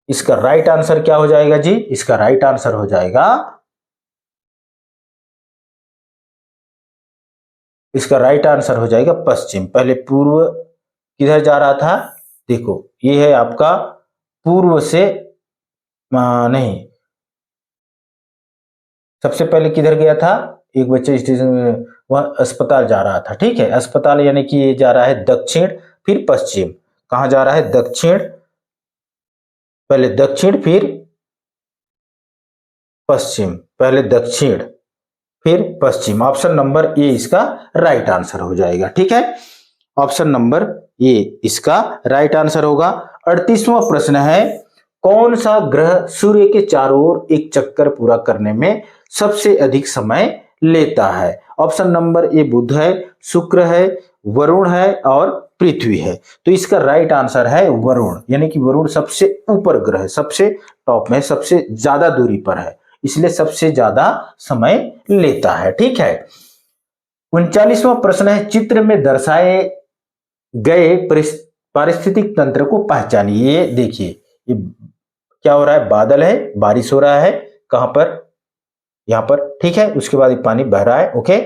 इसका राइट आंसर क्या हो जाएगा जी, इसका राइट आंसर हो जाएगा, इसका राइट आंसर हो जाएगा पश्चिम। पहले पूर्व किधर जा रहा था, देखो ये है आपका पूर्व से नहीं, सबसे पहले किधर गया था, एक बच्चा स्टेशन में, वह अस्पताल जा रहा था। ठीक है, अस्पताल यानी कि ये जा रहा है दक्षिण, फिर पश्चिम। कहां जा रहा है, दक्षिण, पहले दक्षिण फिर पश्चिम, पहले दक्षिण फिर पश्चिम। ऑप्शन नंबर ए इसका राइट आंसर हो जाएगा। ठीक है, ऑप्शन नंबर ए इसका राइट आंसर होगा। 38वां प्रश्न है, कौन सा ग्रह सूर्य के चारों ओर एक चक्कर पूरा करने में सबसे अधिक समय लेता है? ऑप्शन नंबर ए बुध है, शुक्र है, वरुण है और पृथ्वी है। तो इसका राइट आंसर है वरुण, यानी कि वरुण सबसे ऊपर ग्रह, सबसे टॉप में, सबसे ज्यादा दूरी पर है, इसलिए सबसे ज्यादा समय लेता है। ठीक है, 39वां प्रश्न है, चित्र में दर्शाए गए पारिस्थितिक तंत्र को पहचानिए। ये देखिए, ये क्या हो रहा है, बादल है, बारिश हो रहा है, कहां पर, यहां पर। ठीक है, उसके बाद ये पानी बह रहा है, ओके,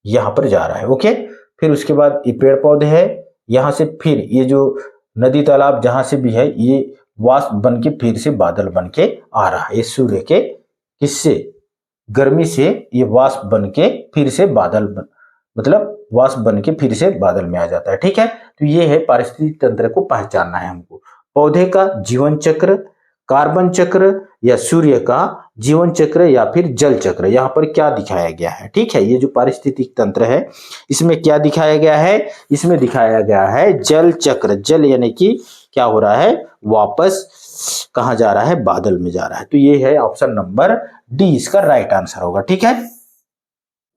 यहां पर जा रहा है, ओके। फिर उसके बाद ये पेड़ पौधे है, यहां से फिर ये जो नदी तालाब जहां से भी है, ये वाष्प बन के फिर से बादल बन के आ रहा है। ये सूर्य के किससे, गर्मी से ये वाष्प बन के फिर से बादल मतलब वाष्प बन के फिर से बादल में आ जाता है। ठीक है, तो ये है पारिस्थितिक तंत्र को पहचानना है हमको। पौधे का जीवन चक्र, कार्बन चक्र या सूर्य का जीवन चक्र या फिर जल चक्र, यहां पर क्या दिखाया गया है? ठीक है, ये जो पारिस्थितिक तंत्र है इसमें क्या दिखाया गया है? इसमें दिखाया गया है जल चक्र। जल यानी कि क्या हो रहा है, वापस कहां जा रहा है, बादल में जा रहा है। तो ये है ऑप्शन नंबर डी इसका राइट आंसर होगा। ठीक है,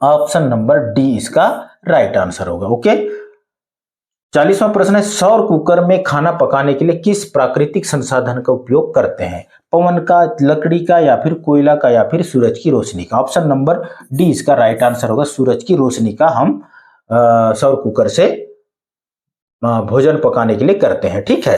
ऑप्शन नंबर डी इसका राइट आंसर होगा। ओके, 40वां प्रश्न है, सौर कुकर में खाना पकाने के लिए किस प्राकृतिक संसाधन का उपयोग करते हैं? पवन का, लकड़ी का या फिर कोयला का या फिर सूरज की रोशनी का? ऑप्शन नंबर डी इसका राइट आंसर होगा। सूरज की रोशनी का हम सौर कुकर से भोजन पकाने के लिए करते हैं। ठीक है,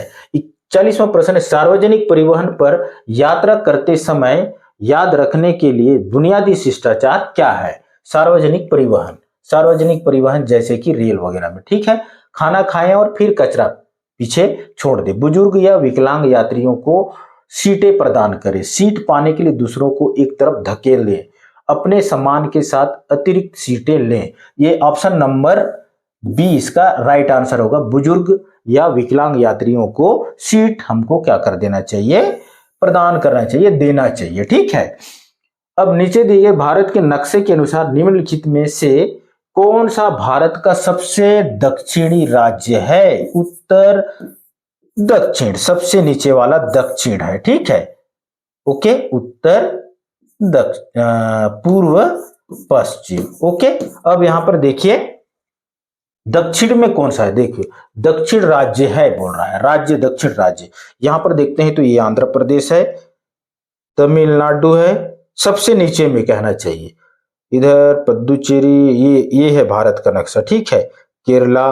40वां प्रश्न है, सार्वजनिक परिवहन पर यात्रा करते समय याद रखने के लिए बुनियादी शिष्टाचार क्या है? सार्वजनिक परिवहन, सार्वजनिक परिवहन जैसे कि रेल वगैरह में, ठीक है, खाना खाएं और फिर कचरा पीछे छोड़ दे। बुजुर्ग या विकलांग यात्रियों को सीटें प्रदान करें। सीट पाने के लिए दूसरों को एक तरफ धकेल लें। अपने सामान के साथ अतिरिक्त सीटें लें। ये ऑप्शन नंबर बी इसका राइट आंसर होगा। बुजुर्ग या विकलांग यात्रियों को सीट हमको क्या कर देना चाहिए, प्रदान करना चाहिए, देना चाहिए। ठीक है, अब नीचे दिए गए भारत के नक्शे के अनुसार निम्नलिखित में से कौन सा भारत का सबसे दक्षिणी राज्य है? उत्तर, दक्षिण, सबसे नीचे वाला दक्षिण है। ठीक है, ओके, उत्तर, पूर्व, पश्चिम। ओके, अब यहां पर देखिए दक्षिण में कौन सा है, देखिए दक्षिण राज्य है बोल रहा है, राज्य, दक्षिण राज्य। यहां पर देखते हैं तो ये आंध्र प्रदेश है, तमिलनाडु है, सबसे नीचे में कहना चाहिए, इधर पुदुचेरी, ये है भारत का नक्शा। ठीक है, केरला,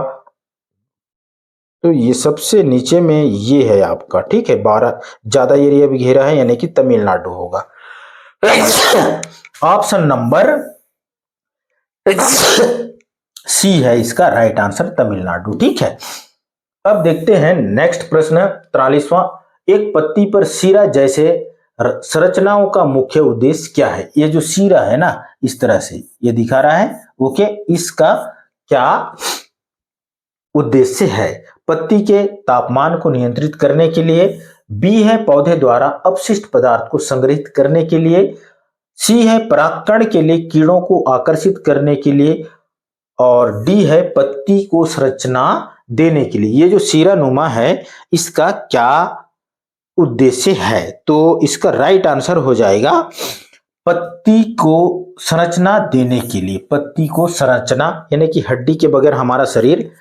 तो ये सबसे नीचे में ये है आपका। ठीक है, 12 ज्यादा एरिया भी घेरा है, यानी कि तमिलनाडु होगा। ऑप्शन नंबर सी है इसका राइट आंसर, तमिलनाडु। ठीक है, अब देखते हैं नेक्स्ट प्रश्न 43वां, एक पत्ती पर सिरा जैसे संरचनाओं का मुख्य उद्देश्य क्या है? ये जो सिरा है ना, इस तरह से ये दिखा रहा है, ओके, इसका क्या उद्देश्य है? पत्ती के तापमान को नियंत्रित करने के लिए, बी है पौधे द्वारा अपशिष्ट पदार्थ को संग्रहित करने के लिए, सी है परागकण के लिए कीड़ों को आकर्षित करने के लिए, और डी है पत्ती को संरचना देने के लिए। ये जो सिरानुमा है इसका क्या उद्देश्य है? तो इसका राइट आंसर हो जाएगा पत्ती को संरचना देने के लिए। पत्ती को संरचना यानी कि हड्डी के बगैर हमारा शरीर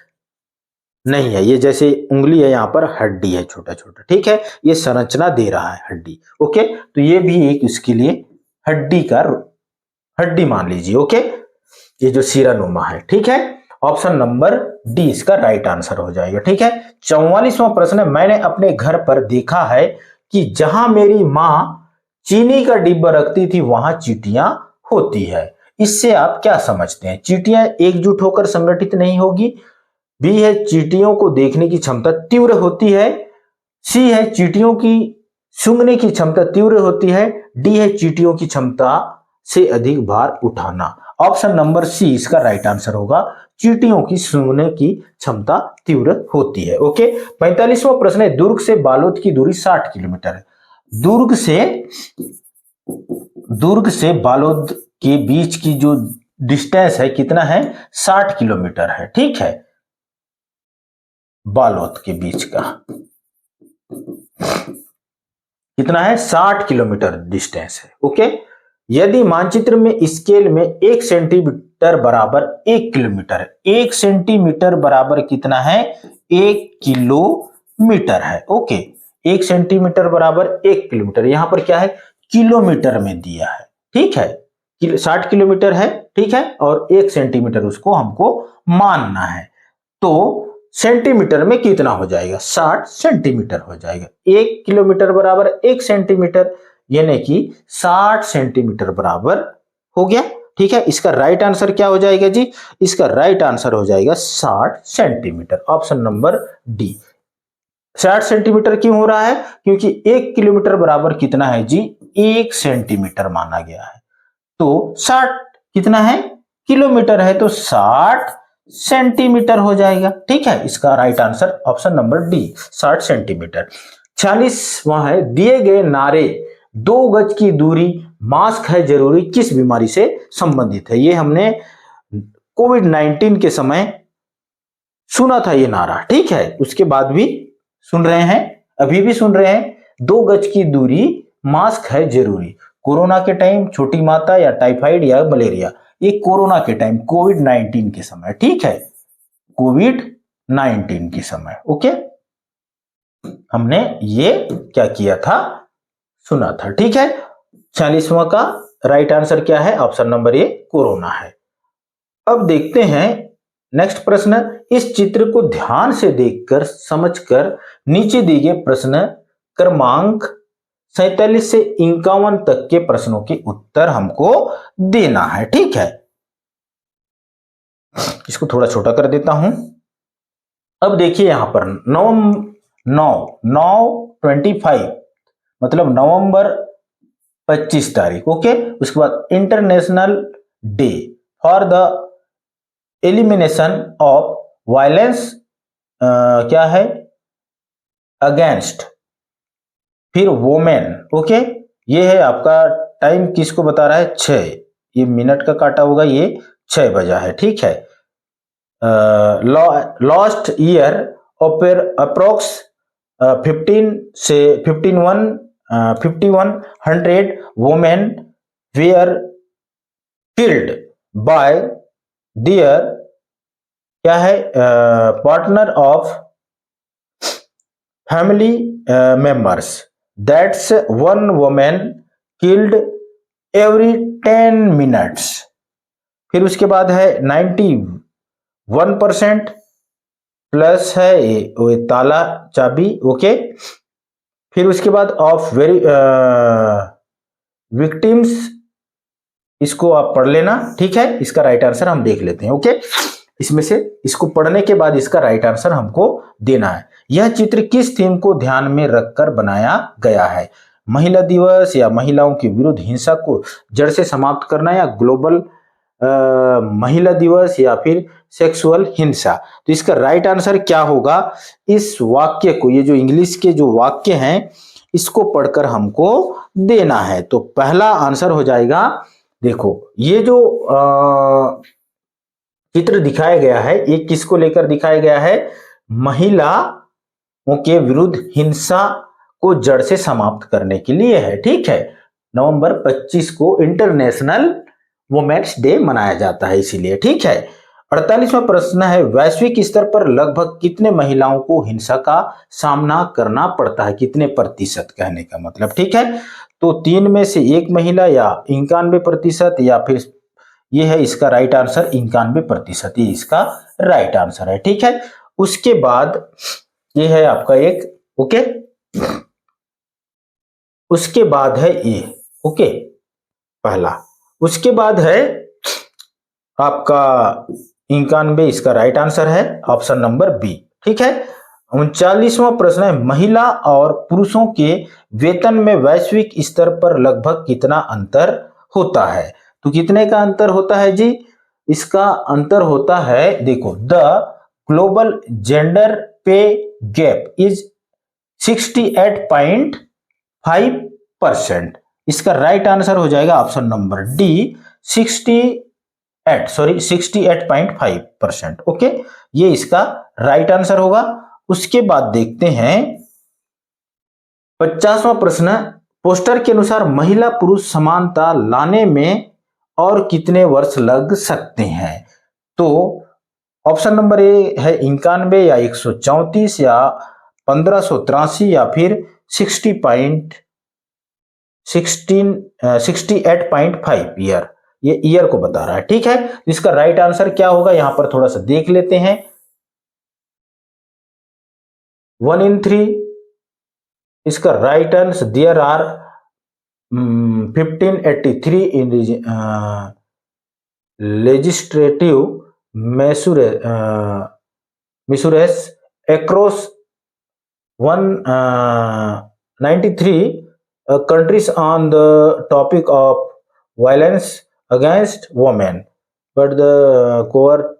नहीं है, ये जैसे उंगली है, यहां पर हड्डी है छोटा छोटा। ठीक है, ये संरचना दे रहा है हड्डी। ओके, तो ये भी एक इसके लिए हड्डी मान लीजिए। ओके, ये जो सिरानुमा है। ठीक है, ऑप्शन नंबर डी इसका राइट आंसर हो जाएगा। ठीक है, 44वां प्रश्न है, मैंने अपने घर पर देखा है कि जहां मेरी मां चीनी का डिब्बा रखती थी वहां चींटियां होती है। इससे आप क्या समझते हैं? चींटियां एकजुट होकर संगठित नहीं होगी। बी है चींटियों को देखने की क्षमता तीव्र होती है। सी है चींटियों की सूंघने की क्षमता तीव्र होती है। डी है चींटियों की क्षमता से अधिक भार उठाना। ऑप्शन नंबर सी इसका राइट आंसर होगा। चींटियों की सूंघने की क्षमता तीव्र होती है। ओके, 45वां प्रश्न है, दुर्ग से बालोद की दूरी 60 किलोमीटर है। दुर्ग से बालोद के बीच की जो डिस्टेंस है कितना है, 60 किलोमीटर है। ठीक है, बालोद के बीच का कितना है, 60 किलोमीटर डिस्टेंस है। ओके, यदि मानचित्र में स्केल में 1 सेंटीमीटर बराबर 1 किलोमीटर है, 1 सेंटीमीटर बराबर कितना है, 1 किलोमीटर है। ओके, 1 सेंटीमीटर बराबर 1 किलोमीटर, यहां पर क्या है, किलोमीटर में दिया है। ठीक है, 60 किलोमीटर है। ठीक है, और 1 सेंटीमीटर उसको हमको मानना है, तो सेंटीमीटर में कितना हो जाएगा, 60 सेंटीमीटर हो जाएगा। 1 किलोमीटर बराबर 1 सेंटीमीटर, यानी कि 60 सेंटीमीटर बराबर हो गया। ठीक है, इसका राइट आंसर क्या हो जाएगा जी, इसका राइट आंसर हो जाएगा 60 centimetre, option number D. 60 centimetre क्यों हो रहा है, क्योंकि 1 किलोमीटर बराबर कितना है जी, 1 सेंटीमीटर माना गया है, तो 60 कितना है, किलोमीटर है, तो 60 सेंटीमीटर हो जाएगा। ठीक है, इसका right answer option number D, 60 centimetre. 46वां है, दिए गए नारे 2 गज की दूरी, मास्क है जरूरी, किस बीमारी से संबंधित है। ये हमने कोविड-19 के समय सुना था ये नारा। ठीक है, उसके बाद भी सुन रहे हैं, अभी भी सुन रहे हैं, 2 गज की दूरी, मास्क है जरूरी। कोरोना के टाइम छोटी माता या टाइफाइड या मलेरिया, ये कोरोना के टाइम कोविड-19 के समय। ठीक है, कोविड-19 के समय। ओके, हमने ये क्या किया था, सुना था। ठीक है, 40वां का राइट आंसर क्या है, ऑप्शन नंबर ए कोरोना है। अब देखते हैं नेक्स्ट प्रश्न, इस चित्र को ध्यान से देखकर समझकर नीचे दिए गए प्रश्न क्रमांक 47 से 51 तक के प्रश्नों के उत्तर हमको देना है। ठीक है, इसको थोड़ा छोटा कर देता हूं। अब देखिए यहां पर 9/25 मतलब नवंबर 25 तारीख। ओके, उसके बाद international day for the elimination of violence क्या है, अगेंस्ट, फिर वोमेन। ओके, ये है आपका टाइम, किसको बता रहा है, 6, ये मिनट का काटा होगा, ये 6 बजा है। ठीक है, last year approx 5100 women were killed by their क्या है, partner of family members, that's 1 women killed every 10 minutes. फिर उसके बाद है 91% प्लस है ये ताला चाबी। ओके, फिर उसके बाद ऑफ वेरी विक्टिम्स, इसको आप पढ़ लेना। ठीक है, इसका राइट आंसर हम देख लेते हैं। ओके, इसमें से इसको पढ़ने के बाद इसका राइट आंसर हमको देना है। यह चित्र किस थीम को ध्यान में रखकर बनाया गया है, महिला दिवस या महिलाओं के विरुद्ध हिंसा को जड़ से समाप्त करना, या ग्लोबल महिला दिवस, या फिर सेक्सुअल हिंसा। तो इसका राइट आंसर क्या होगा, इस वाक्य को, ये जो इंग्लिश के जो वाक्य हैं इसको पढ़कर हमको देना है। तो पहला आंसर हो जाएगा, देखो ये जो चित्र दिखाया गया है, ये किसको लेकर दिखाया गया है, महिलाओं के विरुद्ध हिंसा को जड़ से समाप्त करने के लिए है। ठीक है, नवंबर 25 को इंटरनेशनल वुमेन्स डे मनाया जाता है इसीलिए। ठीक है, 48वां प्रश्न है, वैश्विक स्तर पर लगभग कितने महिलाओं को हिंसा का सामना करना पड़ता है, कितने प्रतिशत कहने का मतलब। ठीक है, तो 3 में से 1 महिला, या 91%, या फिर ये है इसका राइट आंसर 91%, ये इसका राइट आंसर है। ठीक है, उसके बाद ये है आपका एक, ओके, उसके बाद है ये, ओके, पहला, उसके बाद है आपका 91, इसका राइट आंसर है ऑप्शन नंबर बी। ठीक है, 39वां प्रश्न है, महिला और पुरुषों के वेतन में वैश्विक स्तर पर लगभग कितना अंतर होता है। तो कितने का अंतर होता है जी, इसका अंतर होता है, देखो, द ग्लोबल जेंडर पे गैप इज 68.5%। इसका राइट आंसर हो जाएगा ऑप्शन नंबर डी, 68.5%। ओके, ये इसका राइट आंसर होगा। उसके बाद देखते हैं 50वां प्रश्न, पोस्टर के अनुसार महिला पुरुष समानता लाने में और कितने वर्ष लग सकते हैं? तो ऑप्शन नंबर ए है 91 या 134 या 1583 या फिर 68.5 ईयर, ये ईयर को बता रहा है। ठीक है, इसका राइट आंसर क्या होगा यहां पर थोड़ा सा देख लेते हैं। 1 in 3, इसका right answer there are 1583 in legislative measures across 193 countries on the topic of violence against women, but the cover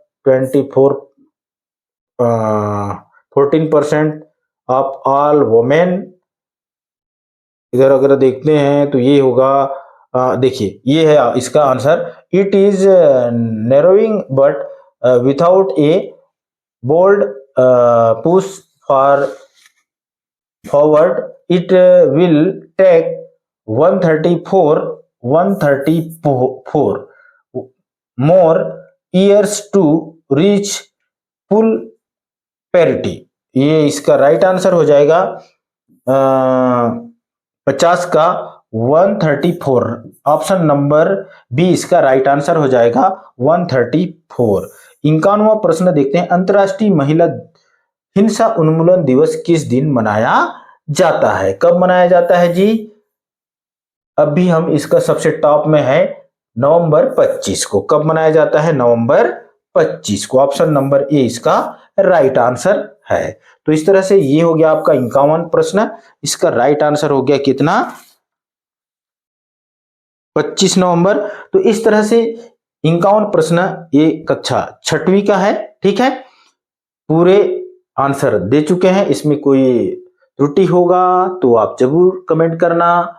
14% of all women। इधर अगर देखते हैं तो ये होगा, देखिए ये है इसका answer, it is narrowing but without a bold push for forward, it will take 134 more years to reach full parity। ये इसका राइट आंसर हो जाएगा 50 का 134, ऑप्शन नंबर बी इसका राइट आंसर हो जाएगा 134। 51वां प्रश्न देखते हैं, अंतर्राष्ट्रीय महिला हिंसा उन्मूलन दिवस किस दिन मनाया जाता है? कब मनाया जाता है जी? अभी हम इसका सबसे टॉप में है नवंबर 25 को। कब मनाया जाता है? नवंबर 25 को। ऑप्शन नंबर ए इसका राइट आंसर है। तो इस तरह से ये हो गया आपका 51 प्रश्न। इसका राइट आंसर हो गया कितना? 25 नवंबर। तो इस तरह से 51 प्रश्न ये कक्षा 6वीं का है। ठीक है, पूरे आंसर दे चुके हैं। इसमें कोई त्रुटि होगा तो आप जरूर कमेंट करना।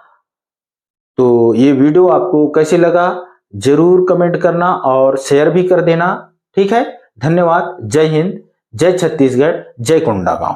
तो ये वीडियो आपको कैसे लगा जरूर कमेंट करना और शेयर भी कर देना। ठीक है, धन्यवाद। जय हिंद, जय छत्तीसगढ़, जय कोंडागांव।